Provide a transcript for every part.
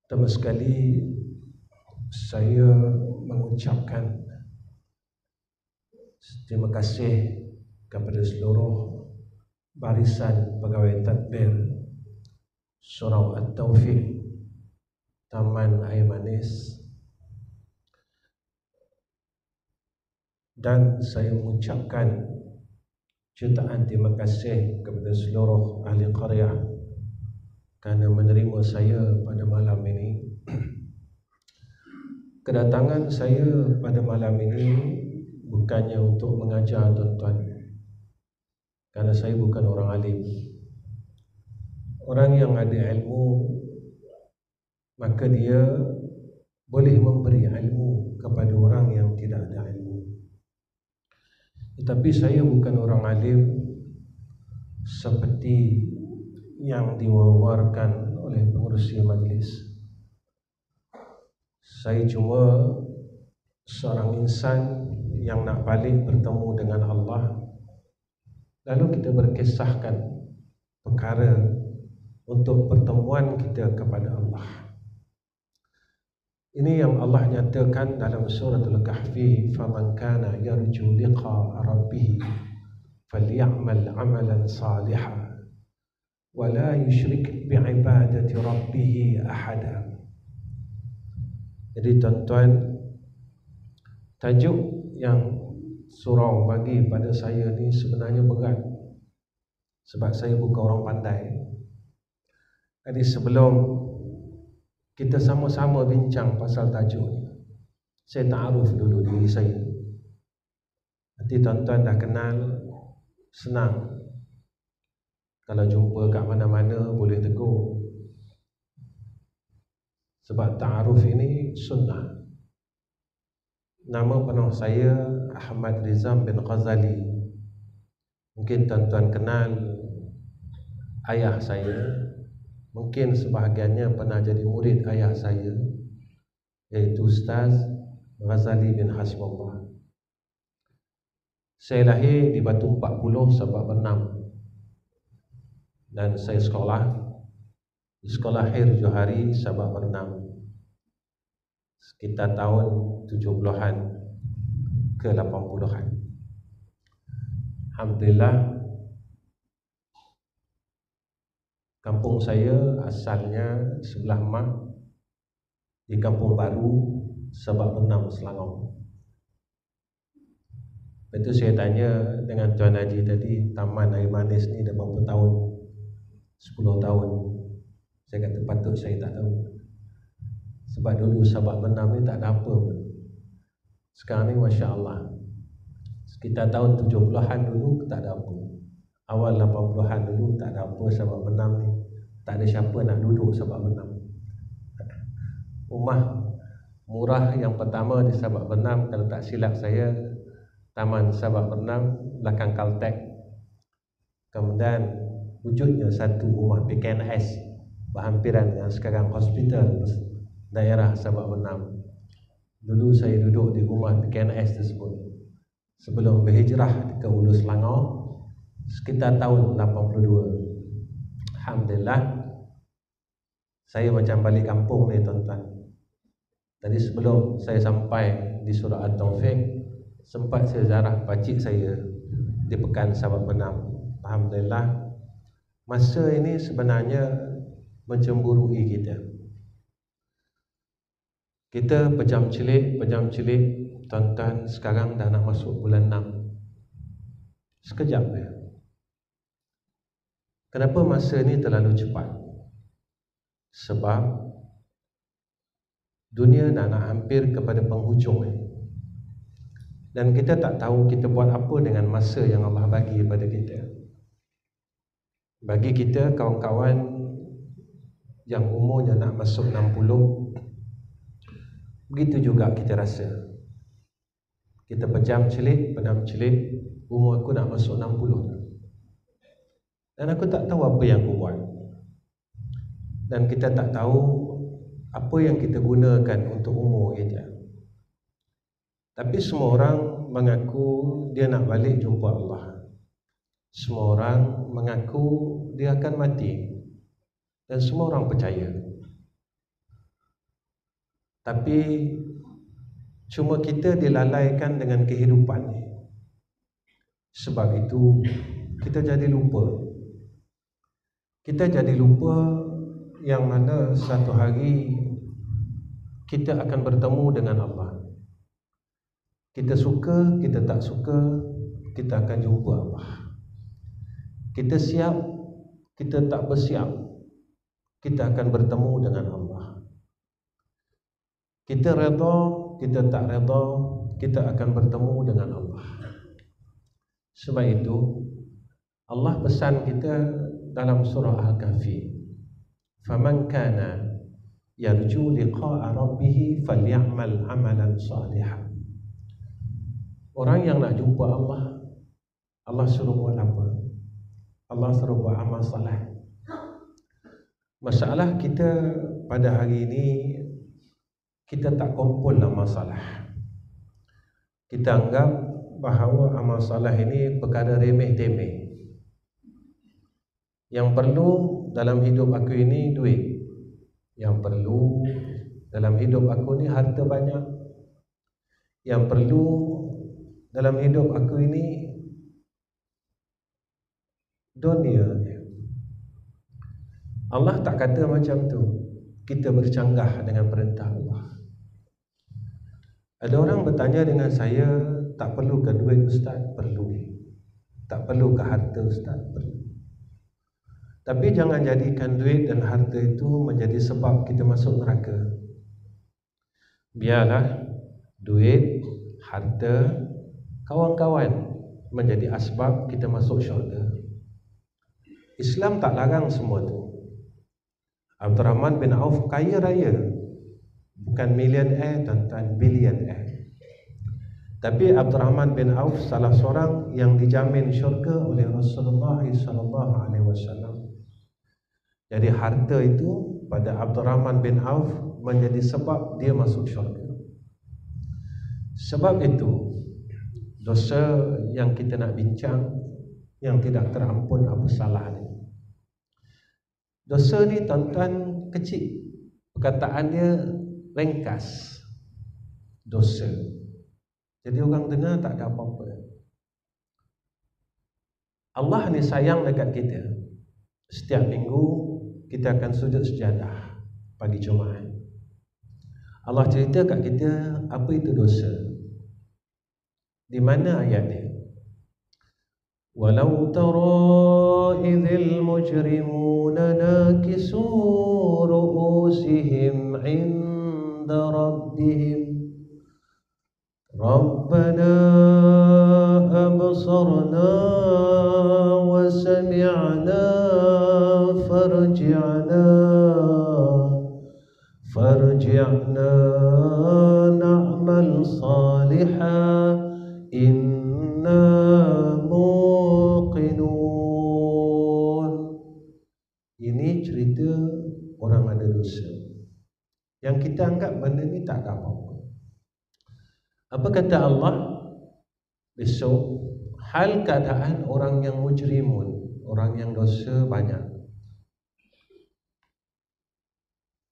Pertama sekali saya mengucapkan terima kasih kepada seluruh barisan pegawai tadbir Surau At-Taufiq Taman Air Manis, dan saya mengucapkan jutaan terima kasih kepada seluruh ahli qaryah kerana menerima saya pada malam ini. Kedatangan saya pada malam ini bukannya untuk mengajar tuan-tuan, kerana saya bukan orang alim. Orang yang ada ilmu, maka dia boleh memberi ilmu kepada orang yang tidak ada ilmu. Tetapi saya bukan orang alim seperti yang diwawarkan oleh pengerusi majlis. Saya cuma seorang insan yang nak balik bertemu dengan Allah, lalu kita berkisahkan perkara untuk pertemuan kita kepada Allah. Ini yang Allah nyatakan dalam suratul Kahfi, faman kana yarju liqa rabbih falyamal amalan salihan wa la yusyrik bi'ibadati rabbih ahada. Jadi tuan-tuan, tajuk yang surau bagi pada saya ni sebenarnya berat, sebab saya bukan orang pandai. Jadi sebelum kita sama-sama bincang pasal tajuk ni, saya ta'aruf dulu diri saya. Nanti tuan-tuan dah kenal, senang. Kalau jumpa kat mana-mana boleh tegur. Sebab ta'aruf ini sunnah. Nama penuh saya Ahmad Rizam bin Ghazali. Mungkin tuan-tuan kenal ayah saya. Mungkin sebahagiannya pernah jadi murid ayah saya, iaitu Ustaz Ghazali bin Hasbullah. Saya lahir di Batu 40 Sabak Bernam, dan saya sekolah di Sekolah Hir Johari Sabak Bernam sekitar tahun 70-an ke 80-an. Alhamdulillah, kampung saya asalnya sebelah mak di Kampung Baru, Sabak Bernam, Selangor. Itu saya tanya dengan Tuan Haji tadi, Taman Air Manis ni dah berapa tahun? 10 tahun. Saya kata patut saya tak tahu. Sebab dulu Sabak Bernam ni tak ada apa pun. Sekarang ni Masya Allah, sekitar tahun 70-an dulu tak ada apa. Awal 80-an dulu tak ada apa Sabak Bernam ni. Tak ada siapa nak duduk Sabak Bernam. Rumah murah yang pertama di Sabak Bernam, kalau tak silap saya, Taman Sabak Bernam belakang Caltech. Kemudian wujudnya satu rumah PKNS berhampiran dengan sekarang hospital daerah Sabak Bernam. Dulu saya duduk di rumah PKNS tersebut sebelum berhijrah ke Hulu Selangor sekitar tahun 82. Alhamdulillah, saya macam balik kampung ni tuan-tuan. Tadi sebelum saya sampai di Surau At-Taufiq, sempat saya ziarah pakcik saya di Pekan Sabak Bernam. Alhamdulillah, masa ini sebenarnya mencemburui kita. Kita pejam celik, tuan-tuan, sekarang dah nak masuk bulan 6. Sekejap ya. Kenapa masa ni terlalu cepat? Sebab dunia dah nak hampir kepada penghujung dan kita tak tahu kita buat apa dengan masa yang Allah bagi kepada kita. Bagi kita kawan-kawan yang umurnya nak masuk 60, begitu juga kita rasa. Kita pejam celik, umur aku nak masuk 60 dan aku tak tahu apa yang aku buat. Dan kita tak tahu apa yang kita gunakan untuk umur kita. Tapi semua orang mengaku dia nak balik jumpa Allah. Semua orang mengaku dia akan mati. Dan semua orang percaya. Tapi cuma kita dilalaikan dengan kehidupan ni. Sebab itu kita jadi lupa. Kita jadi lupa yang mana satu hari kita akan bertemu dengan Allah. Kita suka, kita tak suka, kita akan jumpa Allah. Kita siap, kita tak bersiap, kita akan bertemu dengan Allah. Kita redha, kita tak redha, kita akan bertemu dengan Allah. Sebab itu Allah pesan kita dalam surah Al-Kahfi, "Faman kana yarju liqa'a rabbih falyamal 'amalan salihan." Orang yang nak jumpa Allah, Allah suruh buat apa? Allah suruh buat amal saleh. Masalah kita pada hari ini, kita tak kumpul amal saleh. Kita anggap bahawa amal saleh ini perkara remeh-temeh. Yang perlu dalam hidup aku ini duit. Yang perlu dalam hidup aku ini harta banyak. Yang perlu dalam hidup aku ini dunia. Allah tak kata macam tu. Kita bercanggah dengan perintah Allah. Ada orang bertanya dengan saya, tak perlu ke duit Ustaz? Perlu. Tak perlu ke harta Ustaz? Perlu. Tapi jangan jadikan duit dan harta itu menjadi sebab kita masuk neraka. Biarlah duit, harta, kawan-kawan menjadi asbab kita masuk syurga. Islam tak larang semua tu. Abdurrahman bin Auf kaya raya, bukan millionaire, tuan-tuan, billionaire. Tapi Abdurrahman bin Auf salah seorang yang dijamin syurga oleh Rasulullah SAW. Jadi harta itu pada Abdurrahman bin Auf menjadi sebab dia masuk syurga. Sebab itu dosa yang kita nak bincang, yang tidak terampun apa salah ni. Dosa ni tuan-tuan kecil, perkataan dia ringkas. Dosa. Jadi orang dengar tak ada apa-apa. Allah ni sayang dekat kita. Setiap minggu kita akan sujud sejadah pagi Jumaat. Allah cerita kat kita apa itu dosa. Di mana ayat dia? Walau tara idzil mujrimuna nakisu ru'usihim 'inda rabbihim Rabbana absarna wa sami'na farji'na na'mal salihan inna muqinun. Ini cerita orang ada dosa yang kita anggap benda ni tak ada apa-apa. Apa kata Allah? Besok hal keadaan orang yang mujrimun, orang yang dosa banyak.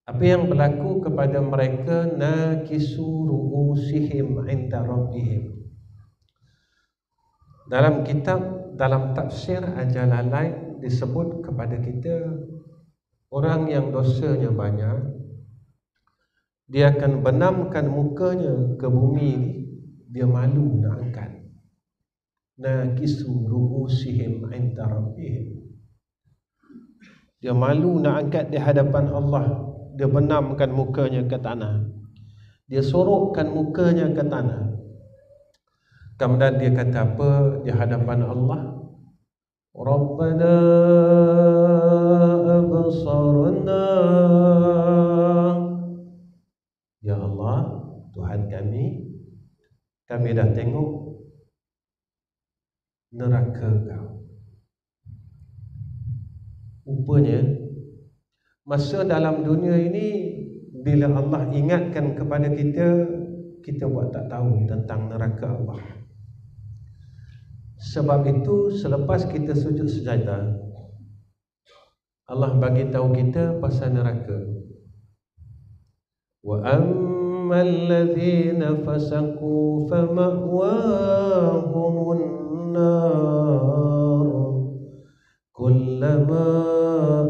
Apa yang berlaku kepada mereka? Nakisu ru'usihim 'inda rabbihim. Dalam kitab, dalam tafsir Al-Jalalain disebut kepada kita orang yang dosanya banyak, dia akan benamkan mukanya ke bumi ni, dia malu nak angkat. Nakisu ru'usihim 'inda rabbihim. Dia malu nak angkat di hadapan Allah. Dia benamkan mukanya ke tanah. Dia sorokkan mukanya ke tanah. Kemudian dia kata apa di hadapan Allah? Rabbana absarna. Ya Allah, Tuhan kami dah tengok neraka kau. Rupanya masa dalam dunia ini, bila Allah ingatkan kepada kita, kita buat tak tahu tentang neraka Allah. Sebab itu selepas kita sujud sejadah, Allah bagi tahu kita pasal neraka. Wa فأما الذين فسقوا فمأواهم النار كلما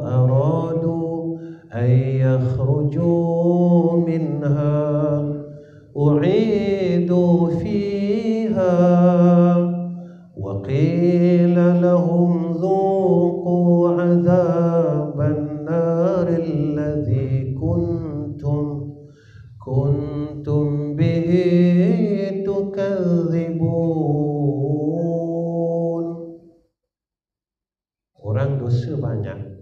أرادوا أن يخرجوا منها أعيدوا فيها وقيل لهم ذوقوا عذاب النار الذي كنتم به تكذبون. Orang dosa banyak.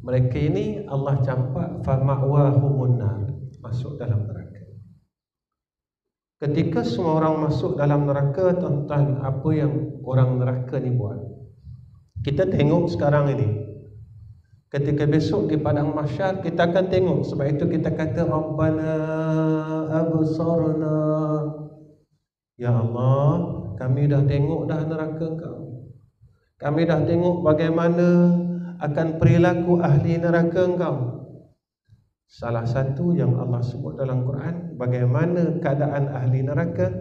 Mereka ini Allah campak fama'wahumun nar, masuk dalam neraka. Ketika semua orang masuk dalam neraka, tuan-tuan, apa yang orang neraka ni buat? Kita tengok sekarang ini. Ketika besok di padang mahsyar kita akan tengok. Sebab itu kita kata Rabbana absarna, ya Allah, kami dah tengok dah neraka Engkau. Kami dah tengok bagaimana akan perilaku ahli neraka Engkau. Salah satu yang Allah sebut dalam Quran, bagaimana keadaan ahli neraka,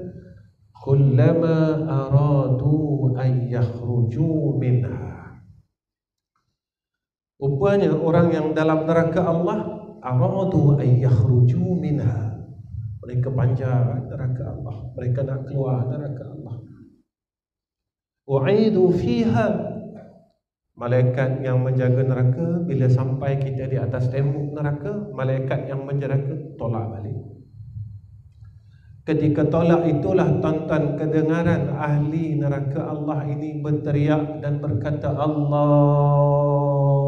kullama aradu an yakhruju minha. Rupanya orang yang dalam neraka Allah, aradu an yakhruju minha, mereka panjat neraka Allah, mereka nak keluar neraka Allah. U'idu fiha, malaikat yang menjaga neraka bila sampai kita di atas tembok neraka, malaikat yang menjaga tolak balik. Ketika tolak itulah tuan-tuan kedengaran ahli neraka Allah ini berteriak dan berkata Allah.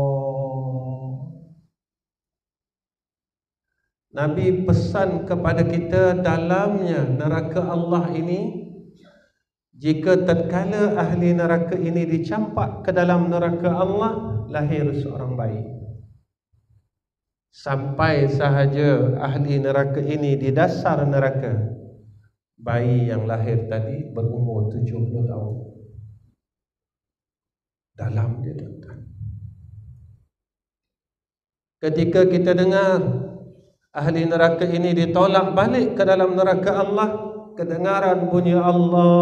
Nabi pesan kepada kita dalamnya neraka Allah ini, jika tatkala ahli neraka ini dicampak ke dalam neraka Allah, lahir seorang bayi. Sampai sahaja ahli neraka ini di dasar neraka, bayi yang lahir tadi berumur 70 tahun. Dalam dia, tuan-tuan. Ketika kita dengar ahli neraka ini ditolak balik ke dalam neraka Allah, kedengaran bunyi Allah,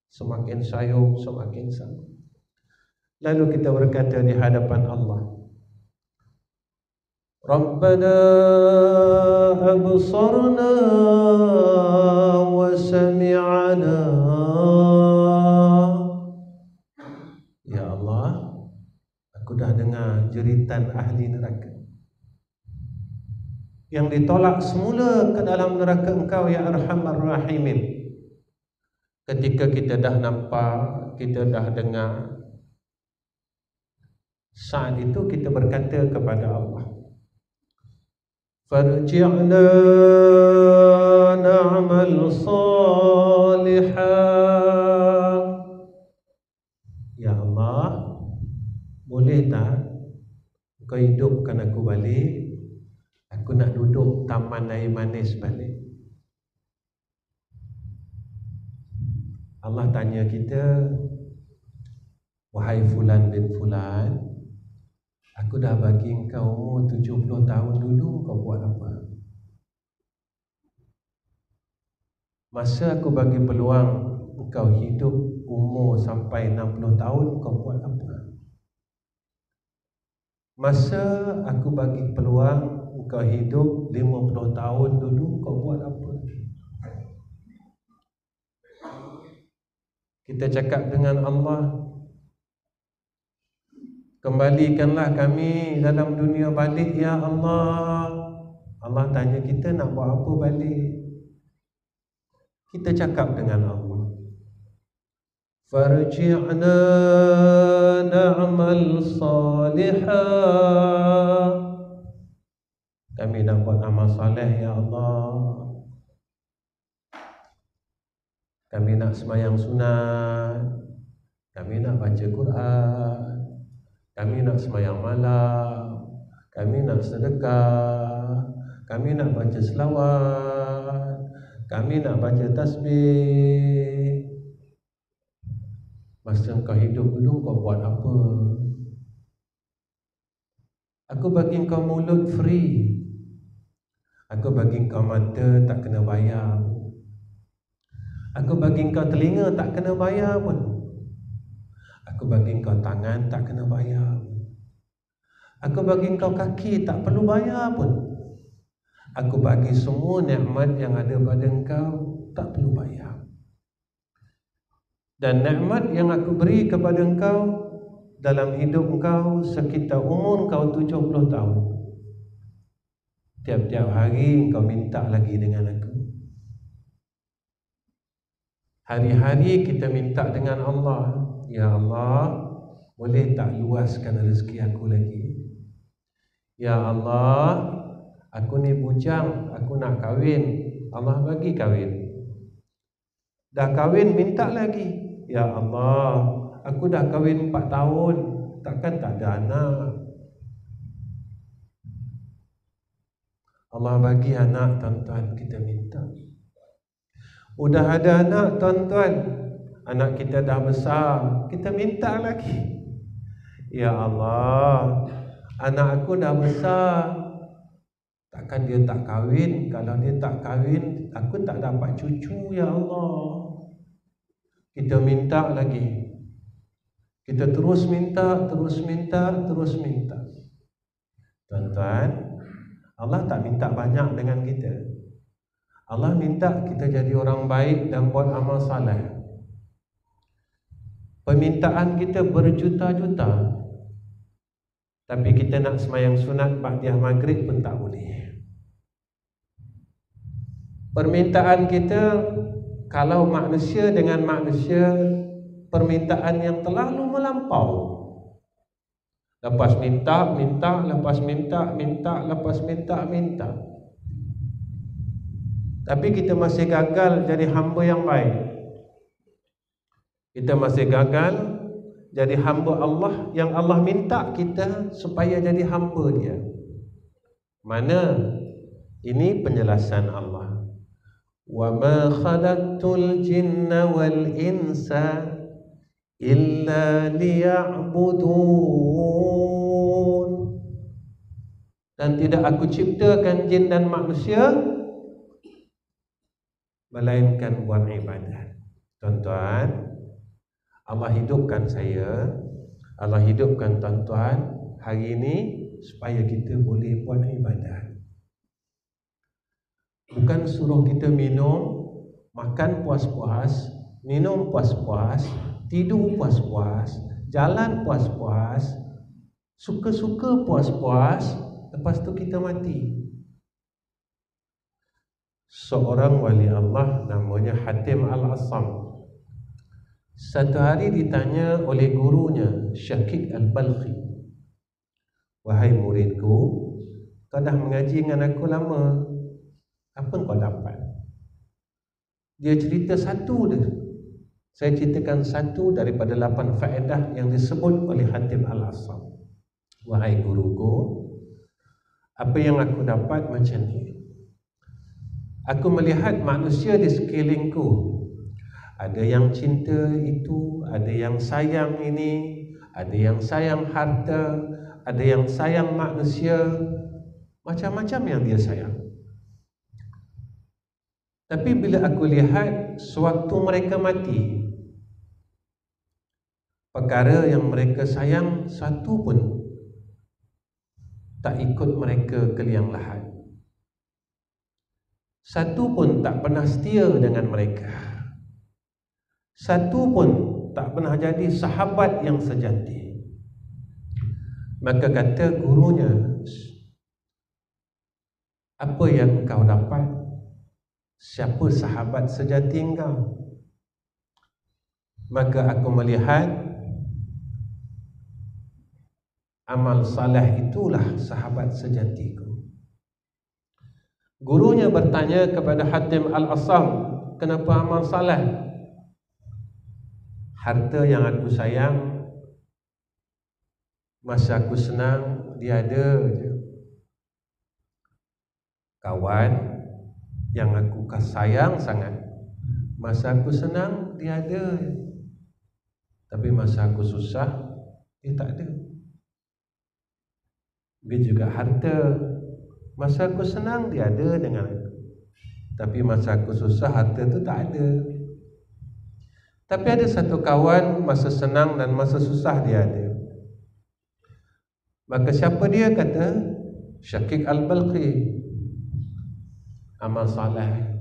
semakin sayang, semakin sayang. Lalu kita berkata di hadapan Allah, Rabbana absarna wa sami'ana. Ya Allah, aku dah dengar jeritan ahli neraka yang ditolak semula ke dalam neraka Engkau, ya Arhamar Rahimin. Ketika kita dah nampak, kita dah dengar, saat itu kita berkata kepada Allah, farji'na na'mal salihah. Ya Allah, boleh tak Kau hidupkan aku balik? Aku nak duduk taman air manis balik. Allah tanya kita, wahai fulan bin fulan, aku dah bagi engkau umur 70 tahun dulu, kau buat apa? Masa aku bagi peluang engkau hidup umur sampai 60 tahun, kau buat apa? Masa aku bagi peluang engkau hidup 50 tahun dulu, kau buat apa? Kita cakap dengan Allah, kembalikanlah kami dalam dunia balik, ya Allah. Allah tanya kita nak buat apa balik? Kita cakap dengan Allah, farji'na na'mal salihah. Kami nak buat amal saleh, ya Allah. Kami nak sembahyang sunat, kami nak baca Quran, kami nak sembahyang malam, kami nak sedekah, kami nak baca selawat, kami nak baca tasbih. Masa kau hidup dulu kau buat apa? Aku bagi kau mulut free. Aku bagi kau mata tak kena bayar. Aku bagi kau telinga tak kena bayar pun. Aku bagi kau tangan tak kena bayar. Aku bagi kau kaki tak perlu bayar pun. Aku bagi semua nikmat yang ada pada engkau tak perlu bayar. Dan nikmat yang aku beri kepada engkau dalam hidup engkau sekitar umur engkau 70 tahun. Tiap-tiap hari engkau minta lagi dengan aku. Hari-hari kita minta dengan Allah, ya Allah, boleh tak luaskan rezeki aku lagi? Ya Allah, aku ni bujang, aku nak kahwin. Allah bagi kahwin. Dah kahwin minta lagi. Ya Allah, aku dah kahwin 4 tahun, takkan tak ada anak. Allah bagi anak, tuan-tuan, kita minta. Udah ada anak, tuan-tuan, anak kita dah besar, kita minta lagi. Ya Allah, anak aku dah besar, takkan dia tak kahwin? Kalau dia tak kahwin, aku tak dapat cucu, ya Allah. Kita minta lagi. Kita terus minta, terus minta, terus minta. Tuan-tuan, Allah tak minta banyak dengan kita. Allah minta kita jadi orang baik dan buat amal saleh. Permintaan kita berjuta-juta, tapi kita nak semayang sunat ba'diyah maghrib pun tak boleh. Permintaan kita, kalau manusia dengan manusia, permintaan yang terlalu melampau. Lepas minta, minta, lepas minta, minta, lepas minta, minta. Tapi kita masih gagal jadi hamba yang baik. Kita masih gagal jadi hamba Allah yang Allah minta kita supaya jadi hamba dia. Mana? Ini penjelasan Allah. Wa ma khalaqtul jinna wal insa illa liya'budun. Dan tidak aku ciptakan jin dan manusia melainkan buat ibadat. Tuan-tuan, Allah hidupkan saya, Allah hidupkan tuan-tuan hari ini supaya kita boleh buat ibadat. Bukan suruh kita minum, makan puas-puas, minum puas-puas, tidur puas-puas, jalan puas-puas, suka-suka puas-puas, lepas tu kita mati. Seorang wali Allah namanya Hatim Al-Assam, satu hari ditanya oleh gurunya Syakik Al-Balkhi, wahai muridku, kau dah mengaji dengan aku lama, apa kau dapat? Dia cerita satu dia. Saya ceritakan satu daripada 8 faedah yang disebut oleh Hatim Al-Assam. Wahai guruku, apa yang aku dapat macam ni. Aku melihat manusia di sekelilingku. Ada yang cinta itu, ada yang sayang ini, ada yang sayang harta, ada yang sayang manusia, macam-macam yang dia sayang. Tapi bila aku lihat sewaktu mereka mati, perkara yang mereka sayang satu pun tak ikut mereka ke liang lahat. Satu pun tak pernah setia dengan mereka. Satu pun tak pernah jadi sahabat yang sejati. Maka kata gurunya, apa yang kau dapat? Siapa sahabat sejati engkau? Maka aku melihat amal saleh itulah sahabat sejatiku. Gurunya bertanya kepada Hatim Al-Assam, kenapa amal saleh? Harta yang aku sayang, masa aku senang dia ada je. Kawan yang aku sayang sangat, masa aku senang dia ada je. Tapi masa aku susah dia tak ada. Begitu juga harta. Masa aku senang dia ada dengan aku, tapi masa aku susah harta tu tak ada. Tapi ada satu kawan, masa senang dan masa susah dia ada. Maka siapa dia? Kata Syaqiq Al-Balqi, amal saleh.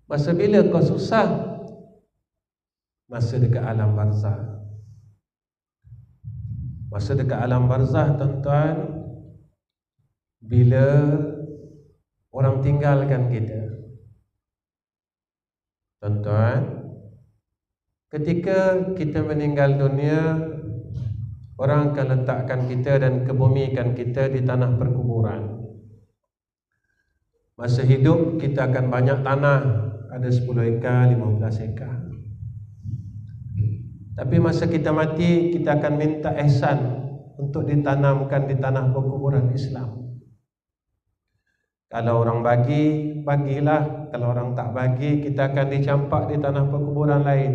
Masa bila kau susah? Masa dekat alam barzah. Masa dekat alam barzah, tuan-tuan, bila orang tinggalkan kita. Tuan-tuan, ketika kita meninggal dunia, orang akan letakkan kita dan kebumikan kita di tanah perkuburan. Masa hidup kita akan banyak tanah, ada 10 ekar, 15 ekar. Tapi masa kita mati, kita akan minta ihsan untuk ditanamkan di tanah perkuburan Islam. Kalau orang bagi, bagilah. Kalau orang tak bagi, kita akan dicampak di tanah perkuburan lain.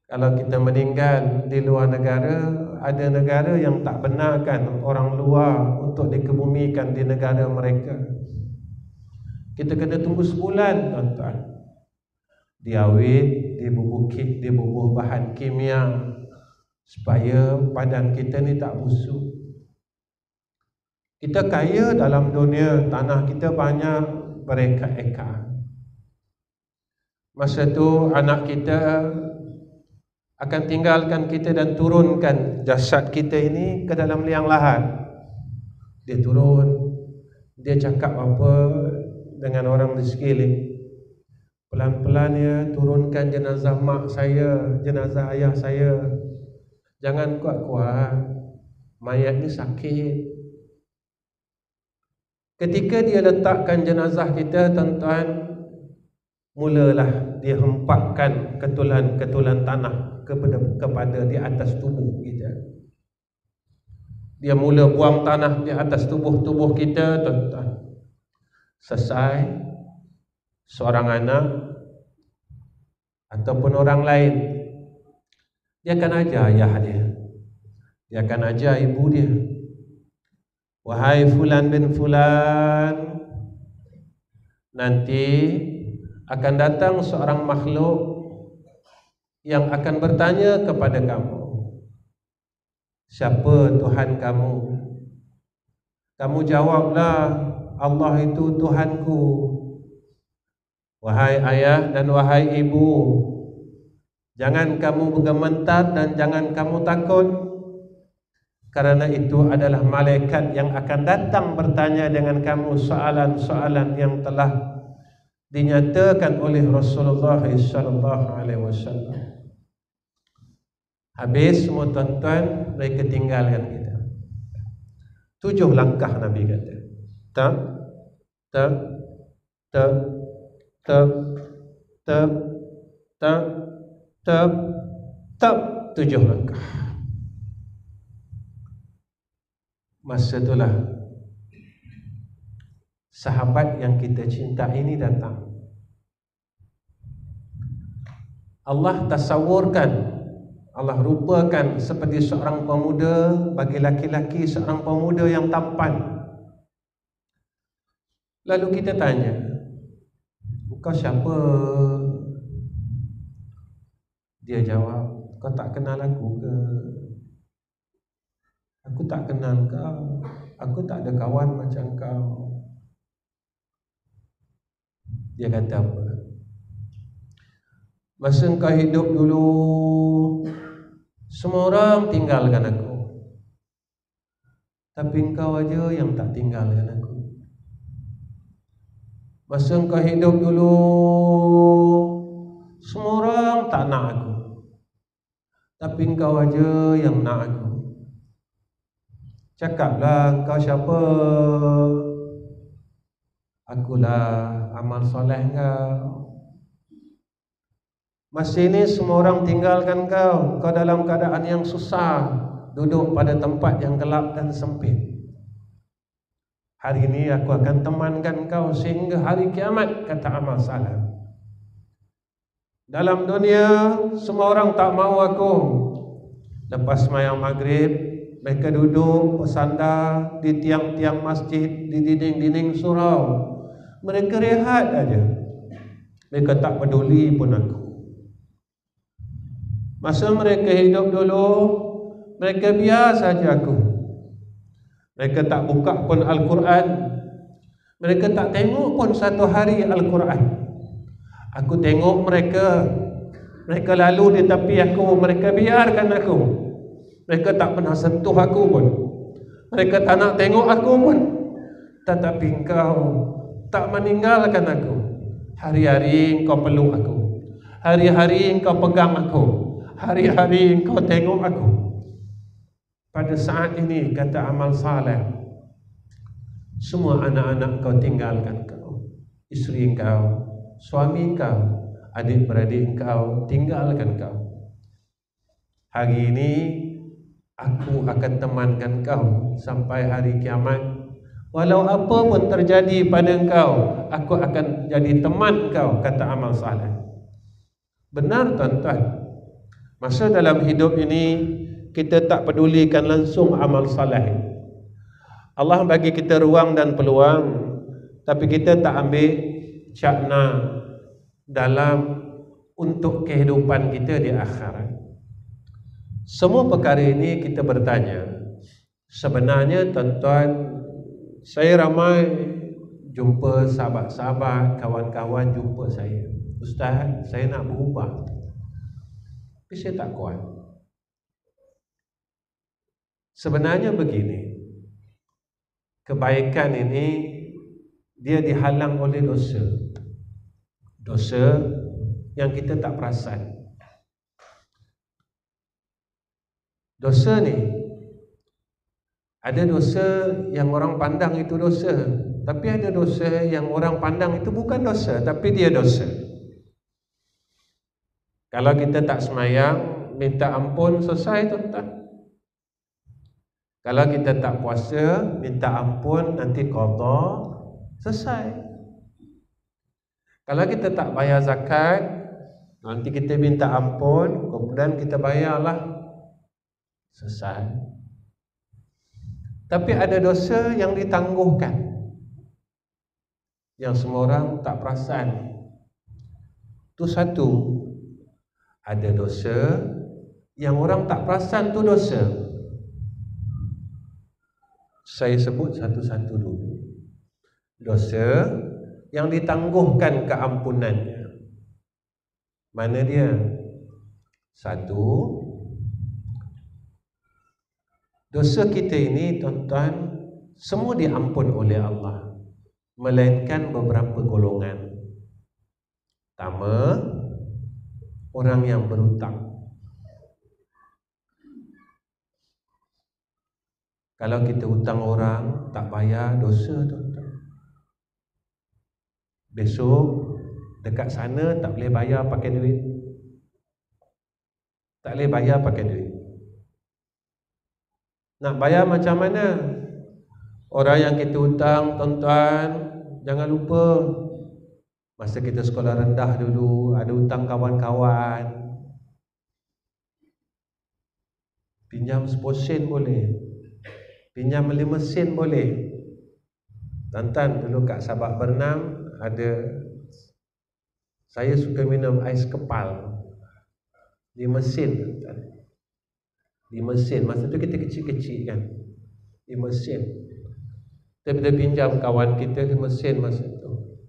Kalau kita meninggal di luar negara, ada negara yang tak benarkan orang luar untuk dikebumikan di negara mereka. Kita kena tunggu sebulan, tuan-tuan. Diawet, dibubukit, dibubuh bahan kimia supaya badan kita ni tak busuk. Kita kaya dalam dunia, tanah kita banyak berekar-ekar. Masa tu anak kita akan tinggalkan kita dan turunkan jasad kita ini ke dalam liang lahat. Dia turun, dia cakap apa dengan orang di sekeliling. Pelan-pelan ya, turunkan jenazah mak saya, jenazah ayah saya. Jangan kuat-kuat, mayat ni sakit. Ketika dia letakkan jenazah kita, tuan-tuan, mulalah dia hempapkan ketulan-ketulan tanah kepada di atas tubuh kita. Dia mula buang tanah di atas tubuh kita, tuan-tuan. Selesai, seorang anak ataupun orang lain, dia akan ajar ayah dia, dia akan ajar ibu dia. Wahai fulan bin fulan, nanti akan datang seorang makhluk yang akan bertanya kepada kamu, siapa Tuhan kamu? Kamu jawablah, Allah itu Tuhanku. Wahai ayah dan wahai ibu, jangan kamu bergementar dan jangan kamu takut, karena itu adalah malaikat yang akan datang bertanya dengan kamu soalan-soalan yang telah dinyatakan oleh Rasulullah SAW. Habis semua, tuan-tuan, mereka tinggalkan kita. 7 langkah Nabi kata. Tak, tak, tak, tak, tak, tak, tak, tak. 7 langkah. Masa itulah sahabat yang kita cinta ini datang. Allah tasawurkan, Allah rupakan seperti seorang pemuda, bagi laki-laki seorang pemuda yang tampan. Lalu kita tanya, kau siapa? Dia jawab, kau tak kenal aku ke? Aku tak kenal kau. Aku tak ada kawan macam kau. Dia kata apa? Masa engkau hidup dulu, semua orang tinggalkan aku, tapi engkau aja yang tak tinggalkan aku. Masa engkau hidup dulu, semua orang tak nak aku, tapi engkau aja yang nak aku. Cakaplah engkau siapa? Akulah amal soleh kau. Masa ini semua orang tinggalkan kau, kau dalam keadaan yang susah, duduk pada tempat yang gelap dan sempit. Hari ini aku akan temankan kau sehingga hari kiamat, kata amal saleh. Dalam dunia semua orang tak mahu aku, Lepas sembahyang maghrib, mereka duduk bersandar di tiang-tiang masjid, di dinding-dinding surau. Mereka rehat aja. Mereka tak peduli pun aku. Masa mereka hidup dulu, mereka biar saja aku. Mereka tak buka pun Al-Quran. Mereka tak tengok pun satu hari Al-Quran. Aku tengok mereka. Mereka lalu di tepi aku. Mereka biarkan aku. Mereka tak pernah sentuh aku pun. Mereka tak nak tengok aku pun. Tetapi engkau tak meninggalkan aku. Hari-hari engkau peluk aku. Hari-hari engkau pegang aku. Hari-hari engkau tengok aku. Pada saat ini, kata amal saleh, semua anak-anak kau tinggalkan kau, isteri kau, suami kau, adik-beradik kau tinggalkan kau. Hari ini aku akan temankan kau sampai hari kiamat. Walau apa pun terjadi pada engkau, aku akan jadi teman kau, kata amal saleh. Benar tuan-tuan. Masa dalam hidup ini kita tak pedulikan langsung amal saleh. Allah bagi kita ruang dan peluang, tapi kita tak ambil cakna dalam untuk kehidupan kita di akhirat. Semua perkara ini kita bertanya. Sebenarnya tuan-tuan, saya ramai jumpa sahabat-sahabat, kawan-kawan jumpa saya, Ustaz, saya nak berubah, tapi saya tak kuat. Sebenarnya begini, kebaikan ini dia dihalang oleh dosa. Dosa yang kita tak perasan. Dosa ni, ada dosa yang orang pandang itu dosa, tapi ada dosa yang orang pandang itu bukan dosa, tapi dia dosa. Kalau kita tak sembahyang, minta ampun, selesai tuan-tuan. Kalau kita tak puasa, minta ampun, nanti qada, selesai. Kalau kita tak bayar zakat, nanti kita minta ampun, kemudian kita bayarlah, selesai. Tapi ada dosa yang ditangguhkan, yang semua orang tak perasan. Itu satu. Ada dosa yang orang tak perasan tu dosa. Saya sebut satu-satu dulu. Dosa yang ditangguhkan keampunannya. Mana dia? Satu, dosa kita ini tuan-tuan semua diampun oleh Allah, melainkan beberapa golongan. Pertama, orang yang berhutang. Kalau kita hutang orang tak bayar, dosa tuan-tuan. Besok dekat sana tak boleh bayar pakai duit. Tak boleh bayar pakai duit. Nak bayar macam mana? Orang yang kita hutang tuan-tuan, jangan lupa masa kita sekolah rendah dulu ada hutang kawan-kawan. Pinjam 10 sen boleh, pinjam 5 sen boleh. Tuan-tuan, dulu kat Sabak Bernam ada, saya suka minum ais kepal 5 sen tuan-tuan. 5 sen, masa tu kita kecil-kecil kan, 5 sen. Kita pinjam kawan kita 5 sen masa tu.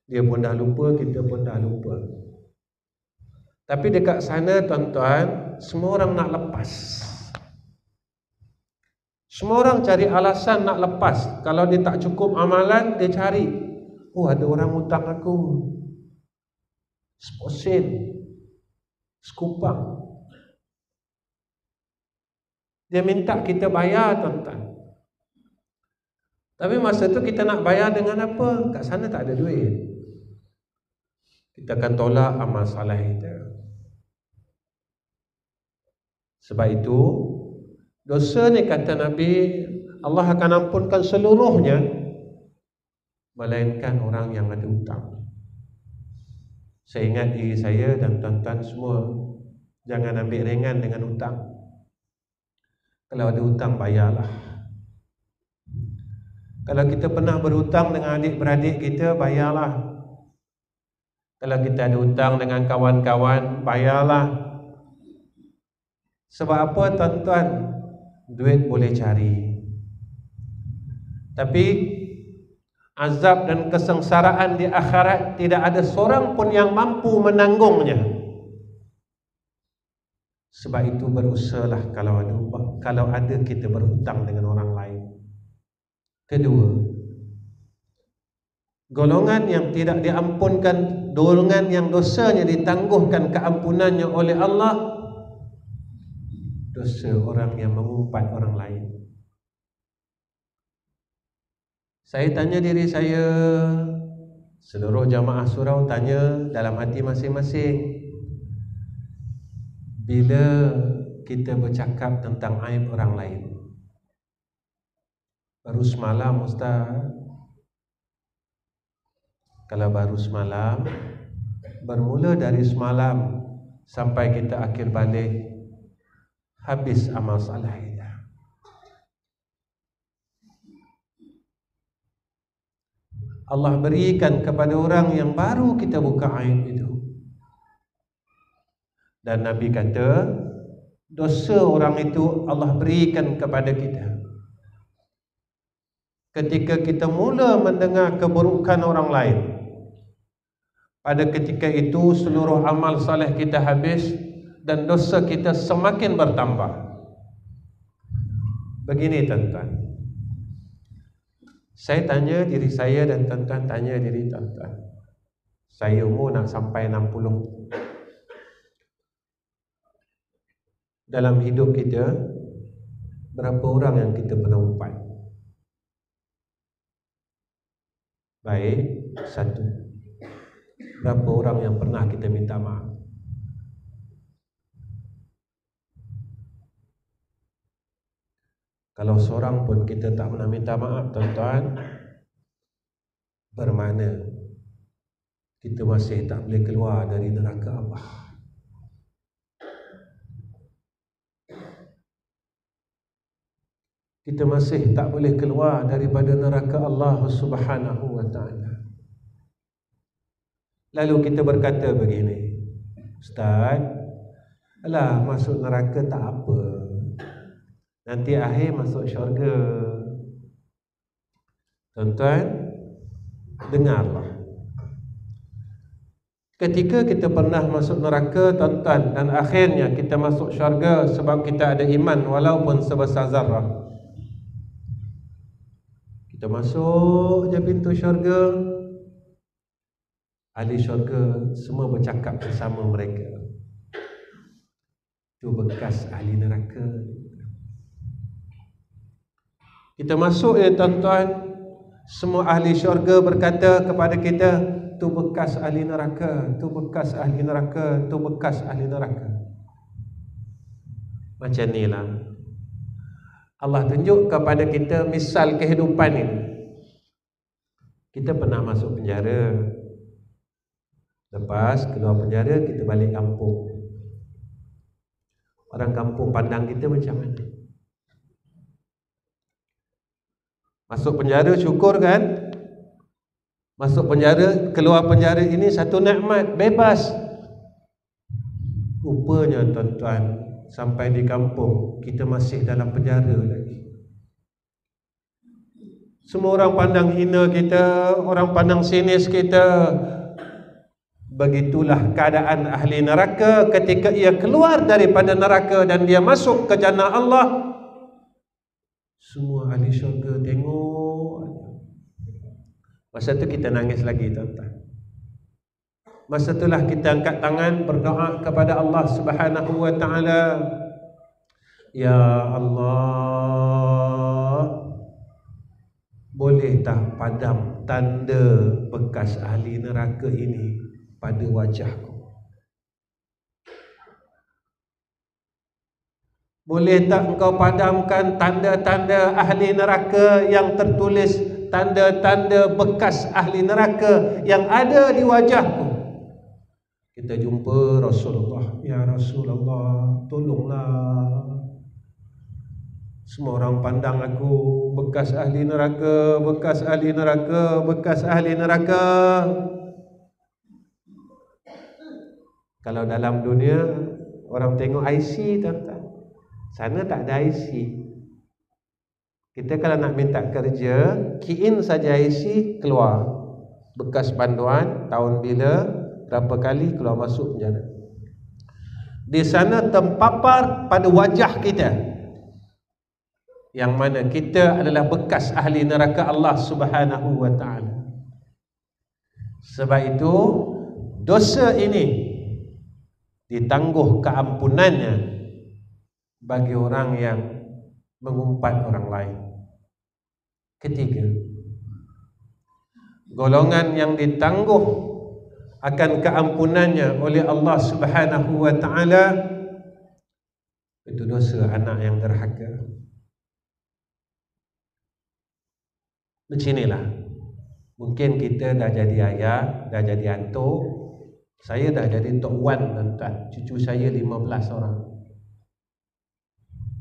Dia pun dah lupa, kita pun dah lupa. Tapi dekat sana tuan-tuan, semua orang nak lepas. Semua orang cari alasan nak lepas. Kalau dia tak cukup amalan, dia cari, oh ada orang hutang aku 10 sen, sekupang. Dia minta kita bayar tuan-tuan. Tapi masa tu kita nak bayar dengan apa? Kat sana tak ada duit. Kita akan tolak amal saleh kita. Sebab itu dosa ni kata Nabi, Allah akan ampunkan seluruhnya, melainkan orang yang ada hutang. Saya ingat diri saya dan tuan-tuan semua, jangan ambil ringan dengan hutang. Kalau ada hutang, bayarlah. Kalau kita pernah berhutang dengan adik-beradik kita, bayarlah. Kalau kita ada hutang dengan kawan-kawan, bayarlah. Sebab apa, tuan-tuan? Duit boleh cari, tapi azab dan kesengsaraan di akhirat tidak ada seorang pun yang mampu menanggungnya. Sebab itu berusahalah kalau ada kita berhutang dengan orang lain. Kedua, golongan yang tidak diampunkan, golongan yang dosanya ditangguhkan keampunannya oleh Allah, dosa orang yang mengumpat orang lain. Saya tanya diri saya, seluruh jamaah surau tanya dalam hati masing-masing, bila kita bercakap tentang aib orang lain? Baru semalam, Ustaz. Kalau baru semalam, bermula dari semalam sampai kita akhir balik, habis amal saleh kita. Allah berikan kepada orang yang baru kita buka aib itu. Dan Nabi kata, dosa orang itu Allah berikan kepada kita ketika kita mula mendengar keburukan orang lain. Pada ketika itu seluruh amal saleh kita habis dan dosa kita semakin bertambah. Begini, tuan-tuan, saya tanya diri saya dan tuan-tuan tanya diri tuan-tuan. Saya umur nak sampai 60. Dalam hidup kita, berapa orang yang kita pernah umpat? Baik, 1. Berapa orang yang pernah kita minta maaf? Kalau seorang pun kita tak pernah minta maaf, tuan-tuan, bermakna kita masih tak boleh keluar dari neraka Allah. Kita masih tak boleh keluar daripada neraka Allah Subhanahu wa ta'ala. Lalu kita berkata begini, Ustaz, alah, masuk neraka tak apa, nanti akhir masuk syurga. Tuan-tuan, dengarlah. Ketika kita pernah masuk neraka, tuan-tuan, dan akhirnya kita masuk syurga sebab kita ada iman walaupun sebesar zarrah. Kita masuk je pintu syurga, ahli syurga semua bercakap bersama mereka, itu bekas ahli neraka. Kita masuk ya tuan-tuan, semua ahli syurga berkata kepada kita, tu bekas ahli neraka, tu bekas ahli neraka, tu bekas ahli neraka. Macam inilah Allah tunjuk kepada kita misal kehidupan ini. Kita pernah masuk penjara, lepas keluar penjara kita balik kampung. Orang kampung pandang kita macam mana? Masuk penjara syukur kan? Masuk penjara, keluar penjara ini satu nikmat, bebas. Rupanya tuan-tuan, sampai di kampung kita masih dalam penjara lagi. Semua orang pandang hina kita, orang pandang sinis kita. Begitulah keadaan ahli neraka ketika ia keluar daripada neraka dan dia masuk ke jannah Allah. Semua ahli syurga tengok. Masa tu kita nangis lagi, tuan-tuan. Masa itulah kita angkat tangan berdoa kepada Allah Subhanahu wa ta'ala. Ya Allah, boleh tak padam tanda bekas ahli neraka ini pada wajahku? Boleh tak engkau padamkan tanda-tanda ahli neraka yang tertulis, tanda-tanda bekas ahli neraka yang ada di wajahku? Kita jumpa Rasulullah, ya Rasulullah, tolonglah. Semua orang pandang aku bekas ahli neraka, bekas ahli neraka, bekas ahli neraka. Kalau dalam dunia orang tengok IC, tuan-tuan, sana tak ada IC. Kita kalau nak minta kerja, key in saja IC, keluar bekas panduan, tahun bila, berapa kali keluar masuk penjara. Di sana terpapar pada wajah kita, yang mana kita adalah bekas ahli neraka Allah Subhanahu wa ta'ala. Sebab itu dosa ini ditangguh keampunannya bagi orang yang mengumpat orang lain. Ketiga, golongan yang ditangguh akan keampunannya oleh Allah Subhanahu wa ta'ala itu dosa anak yang derhaka. Beginilah, mungkin kita dah jadi ayah, dah jadi atuk. Saya dah jadi Tok Wan, tuan-tuan. Cucu saya 15 orang.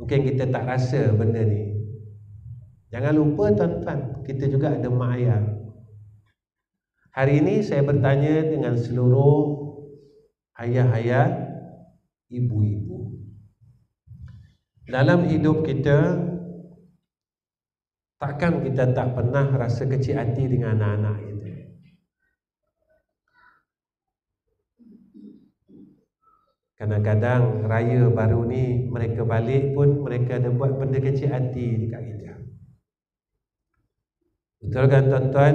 Mungkin kita tak rasa benda ni. Jangan lupa, tuan-tuan, kita juga ada mak ayah. Hari ini saya bertanya dengan seluruh ayah-ayah, ibu-ibu. Dalam hidup kita, takkan kita tak pernah rasa kecil hati dengan anak-anak kita. Kadang-kadang raya baru ni mereka balik pun mereka ada buat benda kecil hati dekat kita. Betul kan, tuan-tuan?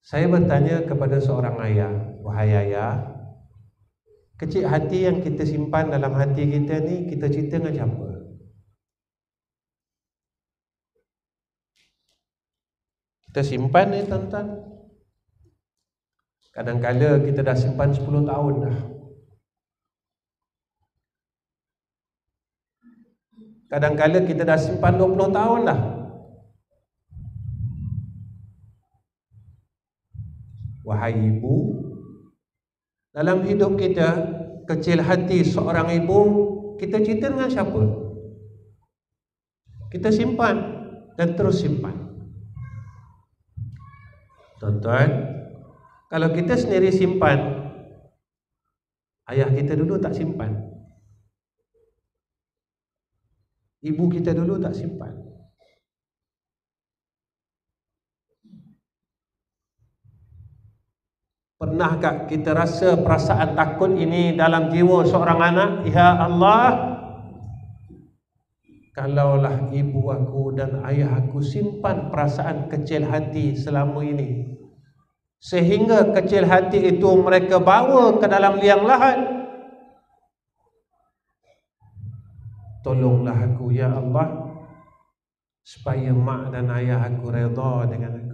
Saya bertanya kepada seorang ayah, wahai ayah, kecil hati yang kita simpan dalam hati kita ni, kita cerita dengan siapa? Kita simpan ni, tuan-tuan. Kadang-kadang kita dah simpan 10 tahun dah. Kadang-kadang kita dah simpan 20 tahun dah. Wahai ibu, dalam hidup kita, kecil hati seorang ibu, kita cerita dengan siapa? Kita simpan dan terus simpan. Tuan-tuan, kalau kita sendiri simpan, ayah kita dulu tak simpan, ibu kita dulu tak simpan. Pernahkah kita rasa perasaan takut ini dalam jiwa seorang anak? Ya Allah, kalaulah ibu aku dan ayah aku simpan perasaan kecil hati selama ini, sehingga kecil hati itu mereka bawa ke dalam liang lahat, tolonglah aku ya Allah, supaya mak dan ayah aku redha dengan aku.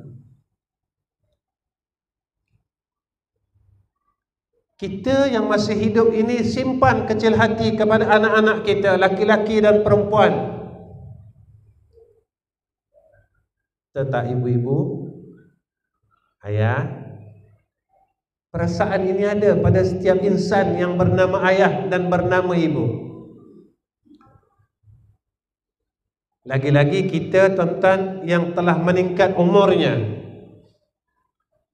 Kita yang masih hidup ini simpan kecil hati kepada anak-anak kita, laki-laki dan perempuan. Tetapi ibu-ibu, ayah, perasaan ini ada pada setiap insan yang bernama ayah dan bernama ibu. Lagi-lagi kita, tuan-tuan, yang telah meningkat umurnya,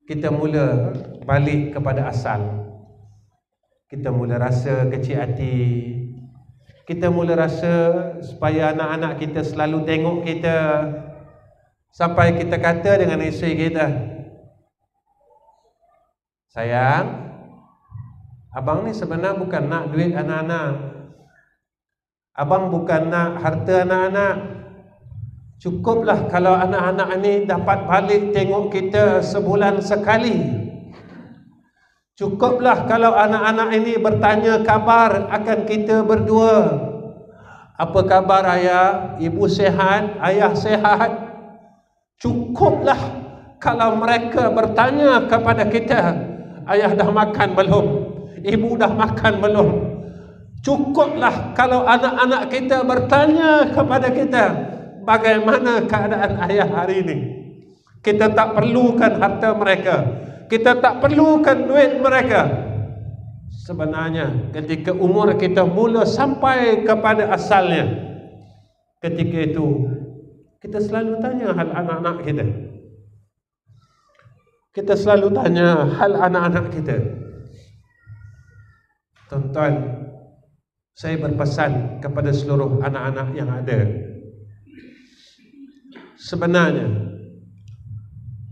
kita mula balik kepada asal. Kita mula rasa kecil hati. Kita mula rasa supaya anak-anak kita selalu tengok kita. Sampai kita kata dengan isteri kita, sayang, abang ni sebenarnya bukan nak duit anak-anak, abang bukan nak harta anak-anak. Cukuplah kalau anak-anak ni dapat balik tengok kita sebulan sekali. Cukuplah kalau anak-anak ini bertanya kabar akan kita berdua. Apa kabar ayah? Ibu sehat? Ayah sehat? Cukuplah kalau mereka bertanya kepada kita, ayah dah makan belum? Ibu dah makan belum? Cukuplah kalau anak-anak kita bertanya kepada kita, bagaimana keadaan ayah hari ini? Kita tak perlukan harta mereka, kita tak perlukan duit mereka. Sebenarnya ketika umur kita mula sampai kepada asalnya, Ketika itu kita selalu tanya hal anak-anak kita. Kita selalu tanya hal anak-anak kita. Tuan-tuan, saya berpesan kepada seluruh anak-anak yang ada. Sebenarnya,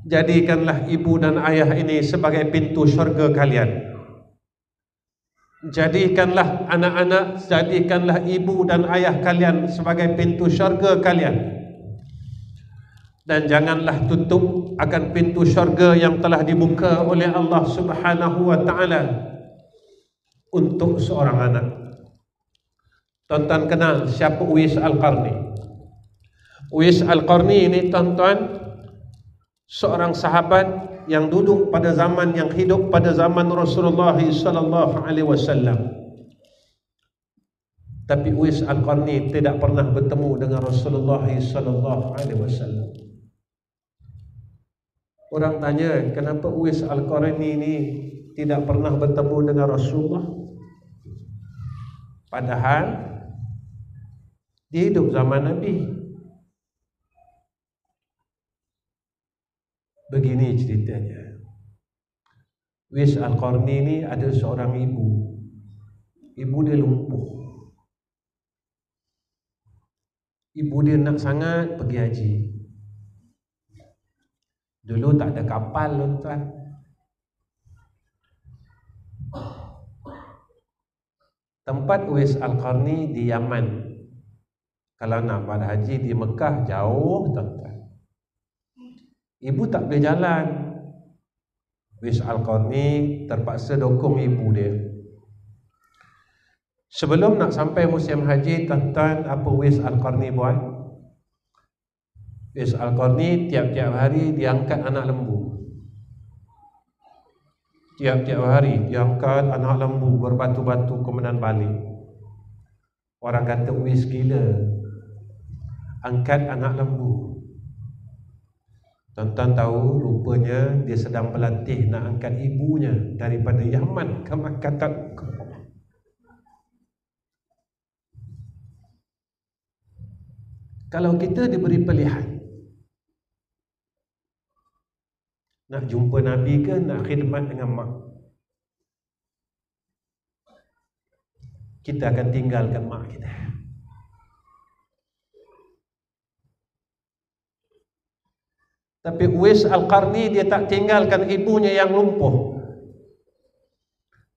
jadikanlah ibu dan ayah ini sebagai pintu syurga kalian. Jadikanlah anak-anak, jadikanlah ibu dan ayah kalian sebagai pintu syurga kalian. Dan janganlah tutup akan pintu syurga yang telah dibuka oleh Allah Subhanahu wa ta'ala untuk seorang anak. Tuan-tuan kenal siapa Uwais Al-Qarni? Uwais Al-Qarni ini tuan-tuan seorang sahabat yang duduk pada zaman, yang hidup pada zaman Rasulullah sallallahu alaihi wasallam. Tapi Uwais Al-Qarni tidak pernah bertemu dengan Rasulullah sallallahu alaihi wasallam. Orang tanya, kenapa Uwais Al-Qarni ini tidak pernah bertemu dengan Rasulullah? Padahal dia hidup zaman Nabi. Begini ceritanya. Uwais Al-Qarni ini ada seorang ibu. Ibu dia lumpuh. Ibu dia nak sangat pergi haji. Dulu tak ada kapal, tuan. Tempat Uwais Al-Qarni di Yaman. Kalau nak buat haji di Mekah jauh, tuan. Ibu tak boleh jalan. Uwais Al-Qarni terpaksa dokong ibu dia. Sebelum nak sampai musim haji, tuan-tuan, apa Uwais Al-Qarni buat? Uwais Al-Qarni tiap-tiap hari diangkat anak lembu. Tiap-tiap hari diangkat anak lembu berbatu-batu kemudian balik. Orang kata Uwais gila, angkat anak lembu. Tuan-tuan tahu, rupanya dia sedang berlatih nak angkat ibunya daripada Yaman ke Makkah. Kalau kita diberi pilihan, nak jumpa Nabi ke nak khidmat dengan mak, kita akan tinggalkan mak kita. Tapi Uwais Al-Qarni dia tak tinggalkan ibunya yang lumpuh.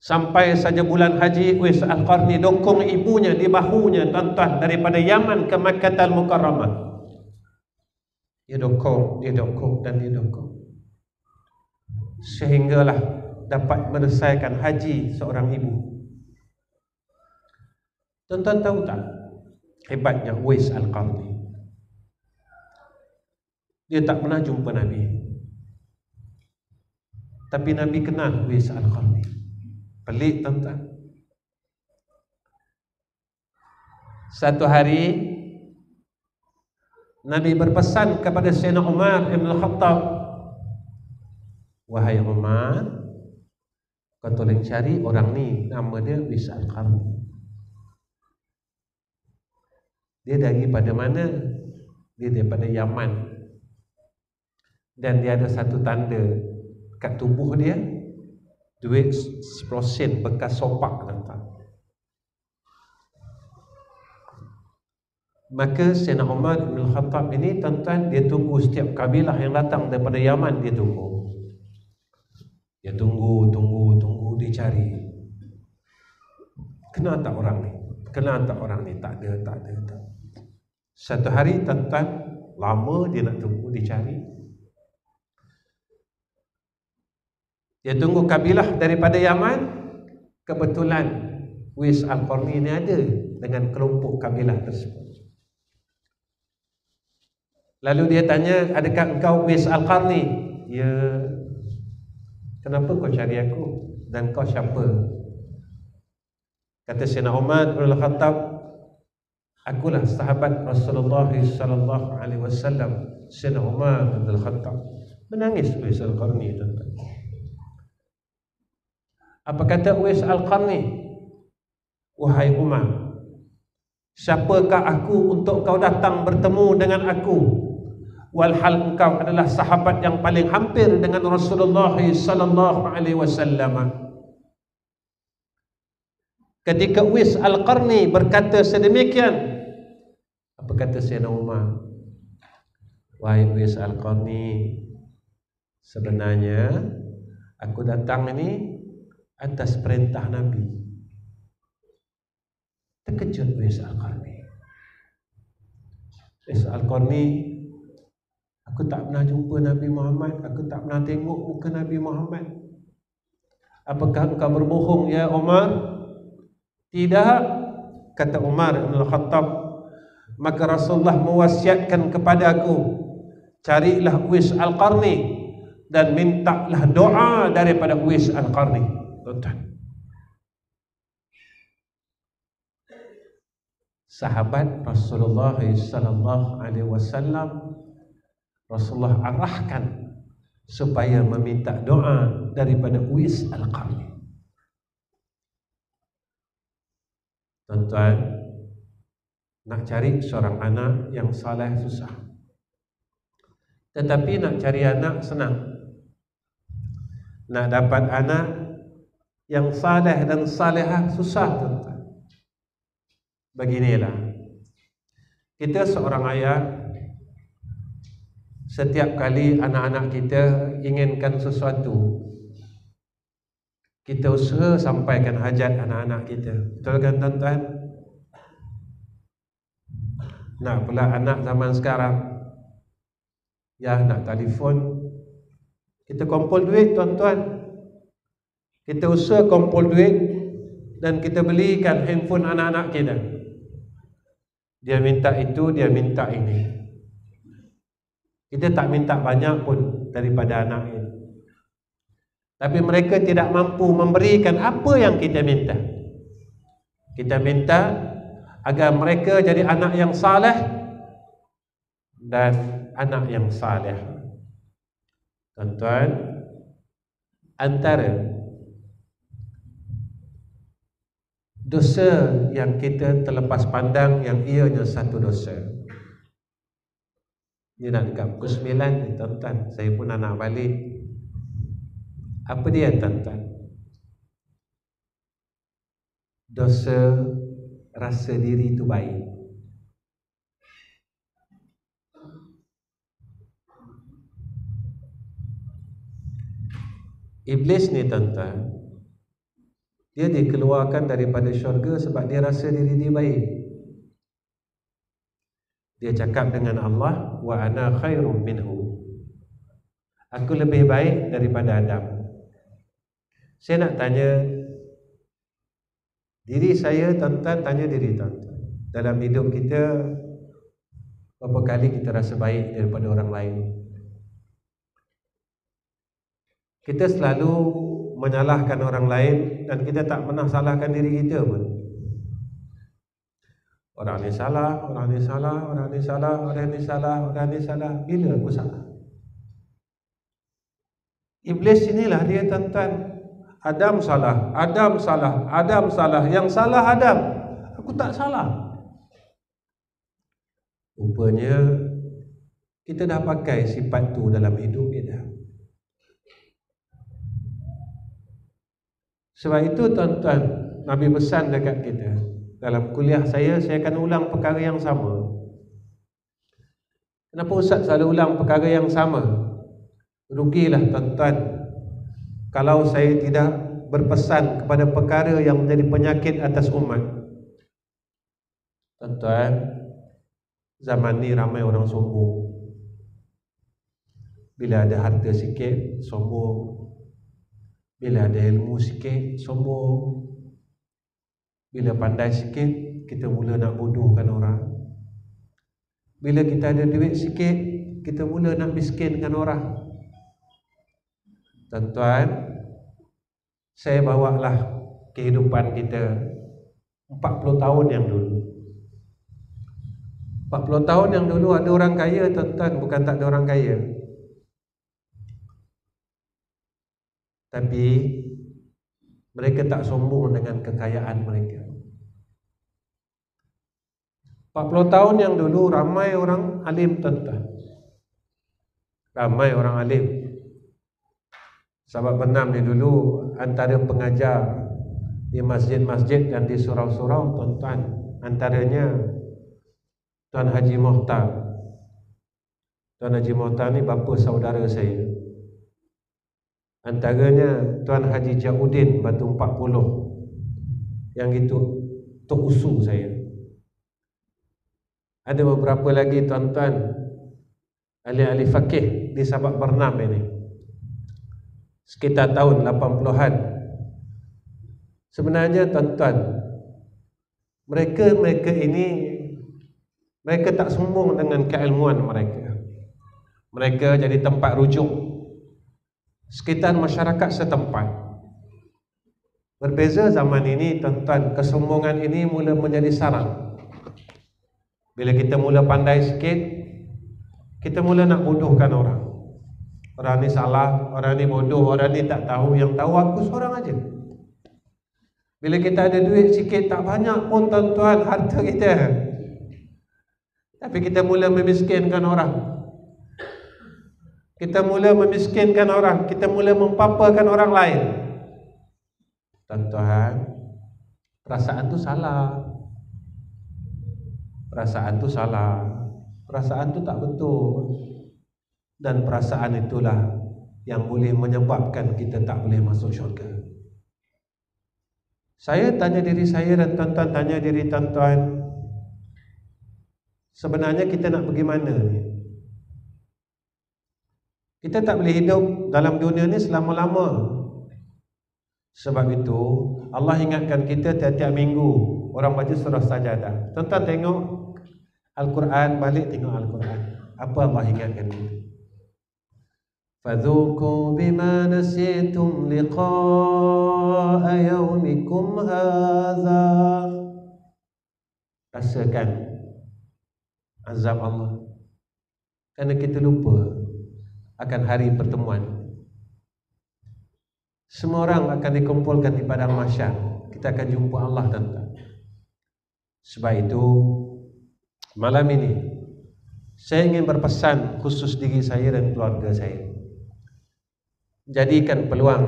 Sampai saja bulan haji, Uwais Al-Qarni dokong ibunya di bahunya, tuan-tuan, daripada Yaman ke Makkah Al-Mukarramah. Dia dokong, dan dia dokong. Sehinggalah dapat menyelesaikan haji seorang ibu. Tuan-tuan tahu tak hebatnya Uwais Al-Qarni? Dia tak pernah jumpa Nabi, tapi Nabi kenal Uwais Al-Qarni. Pelik, tuan-tuan. Satu hari Nabi berpesan kepada Sayyidina Umar Ibn Khattab, wahai Umar, kau tolong cari orang ni, nama dia Uwais Al-Qarni. Dia daripada mana? Dia daripada Yaman. Dan dia ada satu tanda kat tubuh dia, duit 10 sen bekas sopak, tuan-tuan. Maka Sayyidina Umar bin Khattab ini, tuan-tuan, dia tunggu setiap kabilah yang datang daripada Yaman. Dia tunggu, dia cari. Kenal tak orang ni? Tak ada. Satu hari, tuan-tuan, lama dia nak tunggu, dia cari. Dia tunggu kabilah daripada Yaman. Kebetulan Uwais Al-Qarni ini ada dengan kelompok kabilah tersebut. Lalu dia tanya, adakah engkau Uwais Al-Qarni? Ya. Kenapa kau cari aku? Dan kau siapa? Kata Sayyidina Umar bin Khattab, akulah sahabat Rasulullah sallallahu alaihi wasallam. Sayyidina Umar bin Khattab menangis. Uwais Al-Qarni, tuan-tuan. Apa kata Uwais Al-Qarni? Wahai Umar, Siapakah aku untuk kau datang bertemu dengan aku, walhal engkau adalah sahabat yang paling hampir dengan Rasulullah sallallahu alaihi wasallam. Ketika Uwais Al-Qarni berkata sedemikian, apa kata Sayyidina Umar? Wahai Uwais Al-Qarni, sebenarnya aku datang ini atas perintah Nabi. Terkejut Uwais Al-Qarni. Uwais Al-Qarni, aku tak pernah jumpa Nabi Muhammad, aku tak pernah tengok muka Nabi Muhammad. Apakah engkau berbohong ya Umar? Tidak, kata Umar bin Al-Khattab. Maka Rasulullah mewasiatkan kepada aku, carilah Uwais Al-Qarni dan mintalah doa daripada Uwais Al-Qarni. Tuan-tuan, sahabat Rasulullah sallallahu alaihi wasallam, Rasulullah arahkan supaya meminta doa daripada Uwais Al-Qarni. Tuan-tuan, nak cari seorang anak yang saleh susah, tetapi nak cari anak senang. Nak dapat anak yang saleh dan salehah susah, tuan-tuan. Beginilah, kita seorang ayah, setiap kali anak-anak kita inginkan sesuatu, kita usaha sampaikan hajat anak-anak kita. Betul kan tuan-tuan? Nak pula anak zaman sekarang, ya nak telefon, kita kumpul duit tuan-tuan. Kita usaha kumpul duit dan kita belikan handphone anak-anak kita. Dia minta itu, dia minta ini. Kita tak minta banyak pun daripada anak ini, tapi mereka tidak mampu memberikan apa yang kita minta. Kita minta agar mereka jadi anak yang saleh dan anak yang saleh. Tuan-tuan, antara dosa yang kita terlepas pandang yang ianya satu dosa. Ini nak dekat pukul 9 ni tuan-tuan, saya pun nak balik. Apa dia tuan-tuan? Dosa rasa diri itu baik. Iblis ni tuan-tuan, dia dikeluarkan daripada syurga sebab dia rasa diri dia baik. Dia cakap dengan Allah, wa ana khairum minhu, aku lebih baik daripada Adam. Saya nak tanya diri saya, tuan-tuan, tanya diri tuan-tuan, dalam hidup kita berapa kali kita rasa baik daripada orang lain? Kita selalu menyalahkan orang lain dan kita tak pernah salahkan diri kita pun. Orang ni salah, orang ni salah, orang ni salah, orang ni salah, orang ni salah. Bila aku salah? Iblis inilah dia tuan-tuan. Adam salah, Adam salah, Adam salah. Yang salah Adam, aku tak salah. Rupanya kita dah pakai sifat tu dalam hidup kita. Sebab itu tuan-tuan, Nabi pesan dekat kita, dalam kuliah saya akan ulang perkara yang sama. Kenapa Ustaz selalu ulang perkara yang sama? Rugilah tuan-tuan kalau saya tidak berpesan kepada perkara yang menjadi penyakit atas umat. Tuan-tuan, zaman ni ramai orang sombong. Bila ada harta sikit, sombong. Bila ada ilmu sikit, sombong. Bila pandai sikit, kita mula nak bodohkan orang. Bila kita ada duit sikit, kita mula nak miskinkan orang. Tuan-tuan, saya bawalah kehidupan kita 40 tahun yang dulu. 40 tahun yang dulu ada orang kaya tuan-tuan, bukan tak ada orang kaya. Tapi mereka tak sombong dengan kekayaan mereka. 40 tahun yang dulu ramai orang alim, tuan-tuan. Ramai orang alim. Sahabat Bernam ni dulu antara pengajar di masjid-masjid dan di surau-surau, tuan-tuan. Antaranya Tuan Haji Mohtar. Tuan Haji Mohtar ni bapa saudara saya. Antaranya Tuan Haji Jaudin Batu 40. Yang itu tok usu saya. Ada beberapa lagi tuan-tuan ahli-ahli fakih di Sabak Bernam ini, sekitar tahun 80-an. Sebenarnya tuan-tuan, mereka ini, mereka tak sombong dengan keilmuan mereka. Mereka jadi tempat rujuk sekitar masyarakat setempat. Berbeza zaman ini tuan-tuan, kesombongan ini mula menjadi sarang. Bila kita mula pandai sikit, kita mula nak bodohkan orang. Orang ni salah, orang ni bodoh, orang ni tak tahu. Yang tahu aku seorang aja. Bila kita ada duit sikit, tak banyak pun tuan-tuan harta kita, tapi kita mula memiskinkan orang. Kita mula memiskinkan orang. Kita mula mempapakan orang lain. Tuan-tuan, perasaan tu salah. Perasaan tu salah. Perasaan tu tak betul. Dan perasaan itulah yang boleh menyebabkan kita tak boleh masuk syurga. Saya tanya diri saya dan tuan-tuan tanya diri tuan-tuan, sebenarnya kita nak pergi mana ni? Kita tak boleh hidup dalam dunia ni selama-lama. Sebab itu Allah ingatkan kita tiap-tiap minggu orang baca surah Sajadah. Tuan-tuan tengok Al-Quran, balik tengok Al-Quran. Apa Allah ingatkan kita? Fadhuku bima nasitum liqa'a yawmikum hadha. Rasakan azab Allah kerana kita lupa akan hari pertemuan. Semua orang akan dikumpulkan di padang mahsyar. Kita akan jumpa Allah, tuan-tuan. Sebab itu malam ini saya ingin berpesan khusus diri saya dan keluarga saya. Jadikan peluang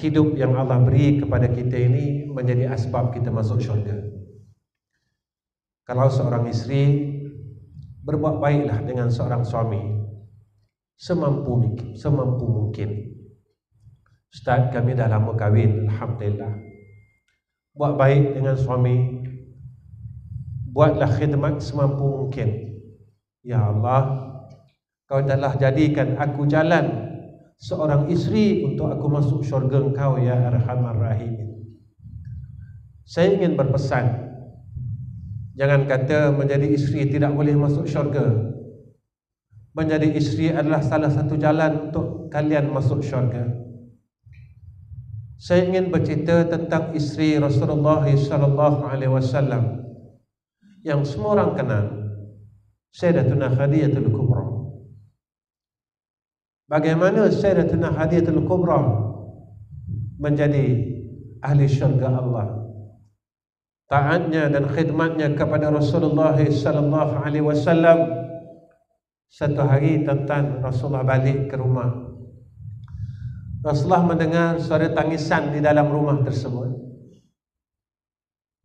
hidup yang Allah beri kepada kita ini menjadi asbab kita masuk syurga. Kalau seorang isteri, berbuat baiklah dengan seorang suami semampu mungkin. Ustaz, kami dah lama kahwin, alhamdulillah. Buat baik dengan suami, buatlah khidmat semampu mungkin. Ya Allah, Kau telah jadikan aku jalan seorang isteri untuk aku masuk syurga Engkau, ya Arhamar Rahimin. Saya ingin berpesan, jangan kata menjadi isteri tidak boleh masuk syurga. Menjadi isteri adalah salah satu jalan untuk kalian masuk syurga. Saya ingin bercerita tentang isteri Rasulullah SAW yang semua orang kenal, Sayyidatuna Khadijatul Kubra. Bagaimana Sayyidatuna Khadijatul Kubra menjadi ahli syurga Allah? Taatnya dan khidmatnya kepada Rasulullah SAW. Satu hari tuan-tuan, Rasulullah balik ke rumah. Rasulullah mendengar suara tangisan di dalam rumah tersebut.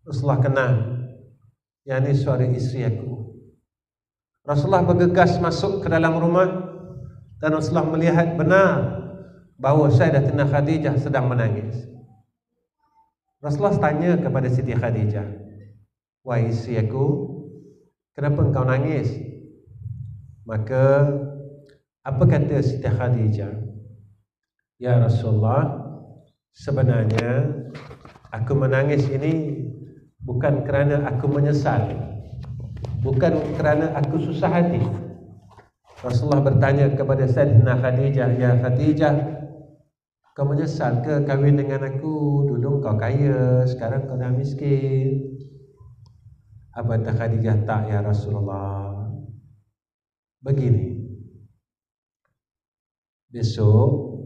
Rasulullah kenal, yang ini suara isteri aku. Rasulullah bergegas masuk ke dalam rumah dan Rasulullah melihat benar bahawa Sayyidatina Khadijah sedang menangis. Rasulullah tanya kepada Siti Khadijah, "Wahai isteri aku, kenapa engkau nangis?" Maka apa kata Siti Khadijah? "Ya Rasulullah, sebenarnya aku menangis ini bukan kerana aku menyesal, bukan kerana aku susah hati." Rasulullah bertanya kepada Sayyidatina Khadijah, "Ya Khadijah, kau menyesal ke kahwin dengan aku? Dulu kau kaya, sekarang kau dah miskin." Apa kata Khadijah? "Tak ya Rasulullah. Begini, besok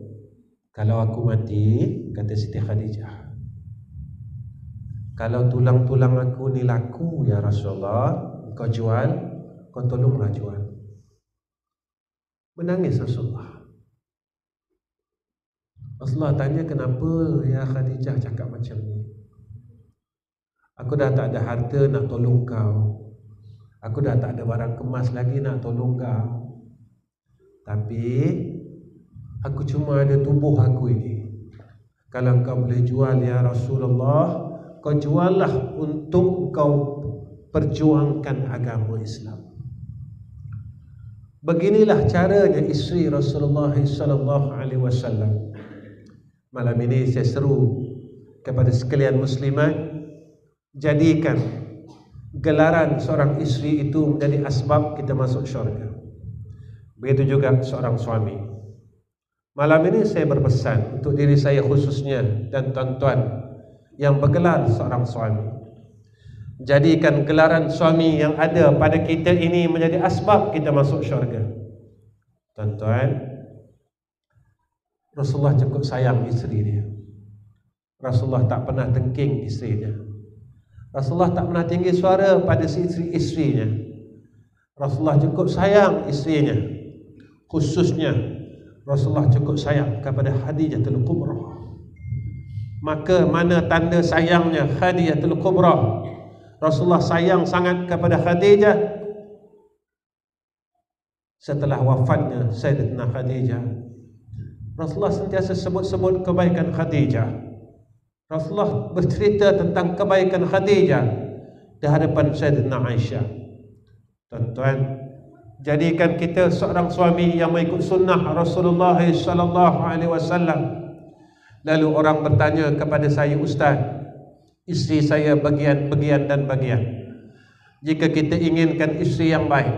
kalau aku mati," kata Siti Khadijah, Kalau tulang-tulang aku ni laku ya Rasulullah, kau jual, kau tolonglah jual. Menangis Rasulullah. Rasulullah tanya, kenapa ya Khadijah cakap macam ni? Aku dah tak ada harta nak tolong kau. Aku dah tak ada barang kemas lagi nak tolong kau. Tapi aku cuma ada tubuh aku ini. Kalau kau boleh jual ya Rasulullah, kau juallah untuk kau perjuangkan agama Islam. Beginilah caranya isteri Rasulullah SAW. Malam ini saya seru kepada sekalian muslimat, jadikan gelaran seorang isteri itu menjadi asbab kita masuk syurga. Begitu juga seorang suami. Malam ini saya berpesan untuk diri saya khususnya dan tuan-tuan yang bergelar seorang suami. Jadikan gelaran suami yang ada pada kita ini menjadi asbab kita masuk syurga. Tuan-tuan, Rasulullah cukup sayang isteri dia. Rasulullah tak pernah tengking isteri dia. Rasulullah tak pernah tinggi suara pada isteri-isterinya. Rasulullah cukup sayang isterinya. Khususnya Rasulullah cukup sayang kepada Khadijatul Kubra. Maka mana tanda sayangnya Khadijatul Kubra? Rasulullah sayang sangat kepada Khadijah setelah wafatnya Sayyidatina Khadijah. Rasulullah sentiasa sebut-sebut kebaikan Khadijah. Rasulullah bercerita tentang kebaikan Khadijah di hadapan Sayyidatina Aisyah. Tuan-tuan, jadikan kita seorang suami yang mengikut sunnah Rasulullah SAW. Lalu orang bertanya kepada saya, Ustaz, isteri saya bagian dan bagian. Jika kita inginkan isteri yang baik,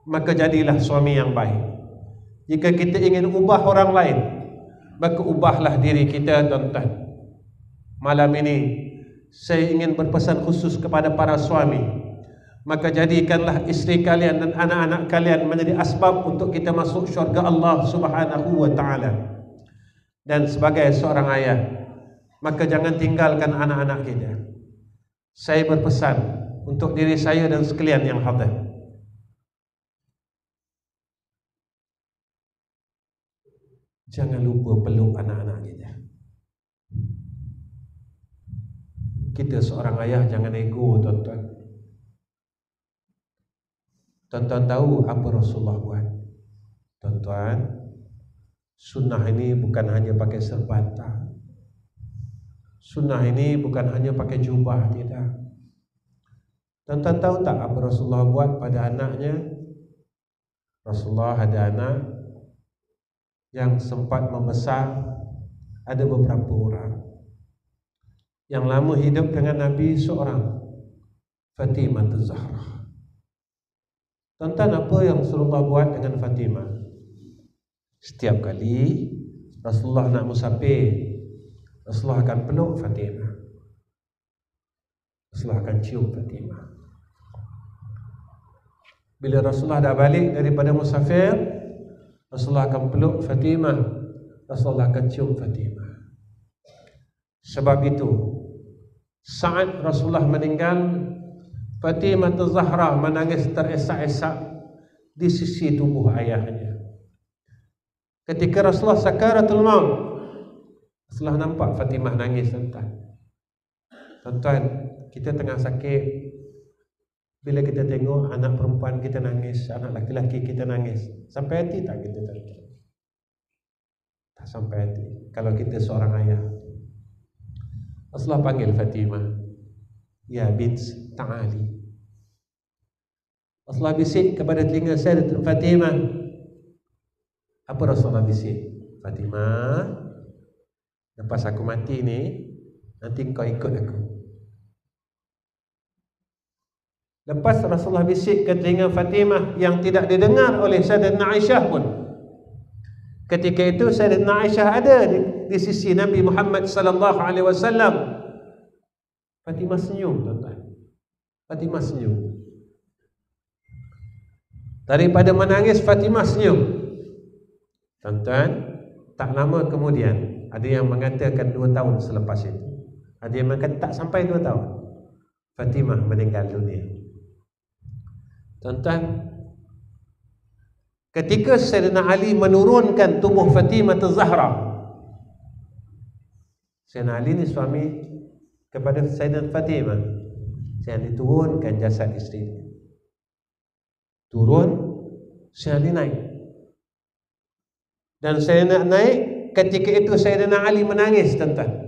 maka jadilah suami yang baik. Jika kita ingin ubah orang lain, maka ubahlah diri kita, tuan-tuan. Malam ini saya ingin berpesan khusus kepada para suami. Maka jadikanlah isteri kalian dan anak-anak kalian menjadi asbab untuk kita masuk syurga Allah Subhanahu wa ta'ala. Dan sebagai seorang ayah, maka jangan tinggalkan anak-anak kita. Saya berpesan untuk diri saya dan sekalian yang hadir, jangan lupa peluk anak-anak kita. Kita seorang ayah jangan ego, tuan-tuan. Tuan-tuan tahu apa Rasulullah buat? Tuan-tuan, sunnah ini bukan hanya pakai serban. Sunnah ini bukan hanya pakai jubah, tidak. Tuan-tuan tahu tak apa Rasulullah buat pada anaknya? Rasulullah ada anak yang sempat membesar, ada beberapa orang. Yang lama hidup dengan Nabi seorang, Fatimah Az-Zahra. Tuan-tuan, apa yang Rasulullah buat dengan Fatimah? Setiap kali Rasulullah nak musafir, Rasulullah akan peluk Fatimah. Rasulullah akan cium Fatimah. Bila Rasulullah dah balik daripada musafir, Rasulullah akan peluk Fatimah. Rasulullah akan cium Fatimah. Sebab itu, saat Rasulullah meninggal, Fatimah Az-Zahra menangis teresak-esak di sisi tubuh ayahnya. Ketika Rasulullah sakaratul maut, Rasulullah nampak Fatimah nangis, tuan-tuan. Tuan-tuan, kita tengah sakit, bila kita tengok anak perempuan kita nangis, anak laki-laki kita nangis, sampai hati tak kita, tuan-tuan? Tak sampai hati. Kalau kita seorang ayah, Rasulullah panggil Fatimah, ya bint ta'ali. Rasulullah bisik kepada telinga Sayyidatina Fatimah. Apa Rasulullah bisik? Fatimah, lepas aku mati ni, nanti kau ikut aku. Lepas Rasulullah bisik ke telinga Fatimah yang tidak didengar oleh Sayyidatina Aisyah pun. Ketika itu Sayyidatina Aisyah ada di sisi Nabi Muhammad sallallahu alaihi wasallam. Fatimah senyum, tuan-tuan. Fatimah senyum. Daripada menangis, Fatimah senyum. Tuan-tuan, tak lama kemudian, ada yang mengatakan 2 tahun selepas itu, Ada yang mengatakan tak sampai 2 tahun Fatimah meninggal dunia. Tuan-tuan, ketika Sayyidina Ali menurunkan tubuh Fatimah Az-Zahra, Sayyidina Ali ni suami kepada Sayyidina Fatimah, Sayyidina diturunkan jasad isteri. Turun, Sayyidina Ali naik. Dan Sayyidina naik, ketika itu Sayyidina Ali menangis, tuan-tuan.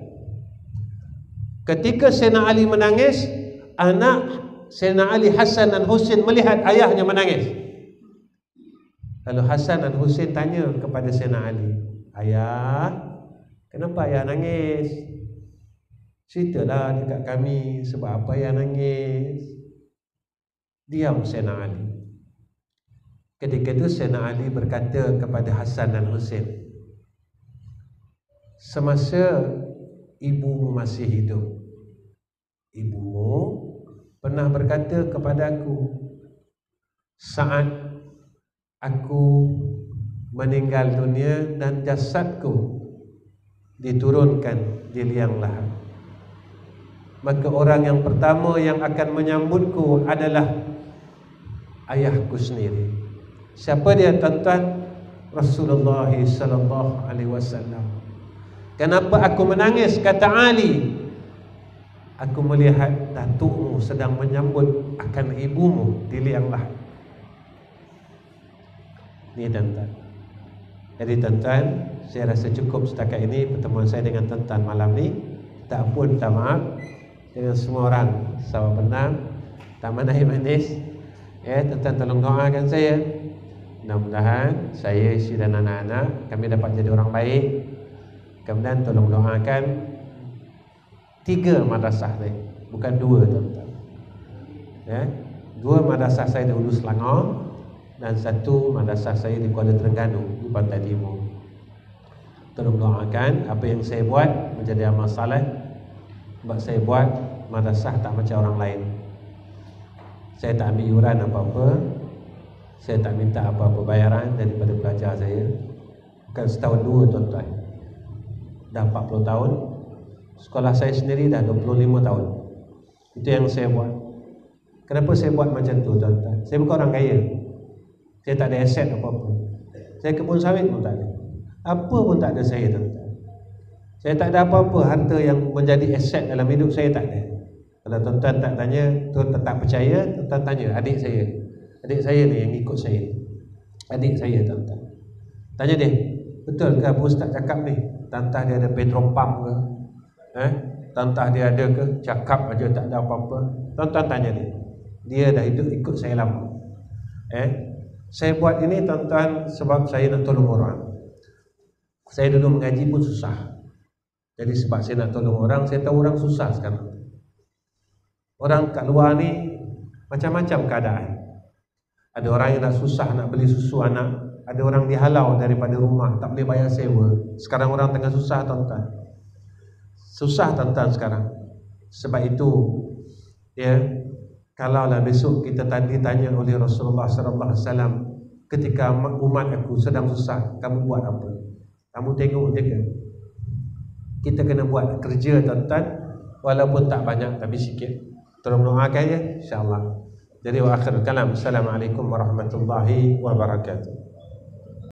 Ketika Sayyidina Ali menangis, anak Sayyidina Ali, Hasan dan Husain melihat ayahnya menangis. Lalu Hasan dan Husain tanya kepada Sayyidina Ali, "Ayah, kenapa ayah nangis? Ceritalah dekat kami sebab apa ayah nangis." Diam Sayyidina Ali. Ketika itu Sayyidina Ali berkata kepada Hasan dan Husain, "Semasa ibumu masih hidup, ibumu pernah berkata kepada aku, saat aku meninggal dunia dan jasadku diturunkan di liang lahat, maka orang yang pertama yang akan menyambutku adalah ayahku sendiri." Siapa dia, tuan-tuan? Rasulullah sallallahu alaihi wasallam. "Kenapa aku menangis?" kata Ali. "Aku melihat datukmu sedang menyambut akan ibumu di liang lahat." Ini, tuan-tuan. Jadi tuan-tuan, saya rasa cukup setakat ini pertemuan saya dengan tuan-tuan malam ni. Tak pun minta maaf dengan semua orang sahabat benar, Taman Air Manis. Tuan-tuan tolong doakan saya. Mudah-mudahan saya, isteri dan anak-anak kami dapat jadi orang baik. Kemudian tolong doakan 3 madrasah saya, bukan 2, tuan-tuan. 2 madrasah saya di Hulu Selangor dan 1 madrasah saya di Kuala Terengganu di Pantai Timur. Tolong doakan apa yang saya buat menjadi amal saleh, sebab saya buat madrasah tak macam orang lain. Saya tak ambil iuran apa-apa, saya tak minta apa-apa bayaran daripada pelajar saya. Bukan setahun 2, tuan-tuan, dah 40 tahun. Sekolah saya sendiri dah 25 tahun. Itu yang saya buat. Kenapa saya buat macam tu, tuan-tuan? Saya bukan orang kaya, saya tak ada aset apa-apa. Saya kebun sawit pun tak ada, apa pun tak ada saya, tuan-tuan. Saya tak ada apa-apa harta yang menjadi aset dalam hidup saya, tak ada. Kalau tuan-tuan tak tanya, tuan-tuan tak percaya, tuan-tuan tanya adik saya. Adik saya ni yang ikut saya, adik saya, tuan-tuan. Tanya dia, betul ke apa Ustaz cakap ni? Tantah dia ada petrol pump ke? Tantah dia ada ke? Cakap aja tak ada apa-apa. Tuan-tuan tanya dia. Dia dah hidup ikut saya lama. Saya buat ini, tuan-tuan, sebab saya nak tolong orang. Saya dulu mengaji pun susah. Jadi sebab saya nak tolong orang, saya tahu orang susah sekarang. Orang kat luar ni macam-macam keadaan. Ada orang yang nak susah nak beli susu anak, ada orang dihalau daripada rumah, tak boleh bayar sewa. Sekarang orang tengah susah, tuan-tuan. Susah, tuan-tuan, sekarang. Sebab itu, kalaulah besok kita ditanya oleh Rasulullah sallallahu alaihi wasallam, ketika umat aku sedang susah, kamu buat apa? Kamu tengok je kan? Kita kena buat kerja, tuan-tuan, walaupun tak banyak tapi sikit. Tolong doakan ya, insya-Allah. Jadi wa akhir kalam, assalamualaikum warahmatullahi wabarakatuh.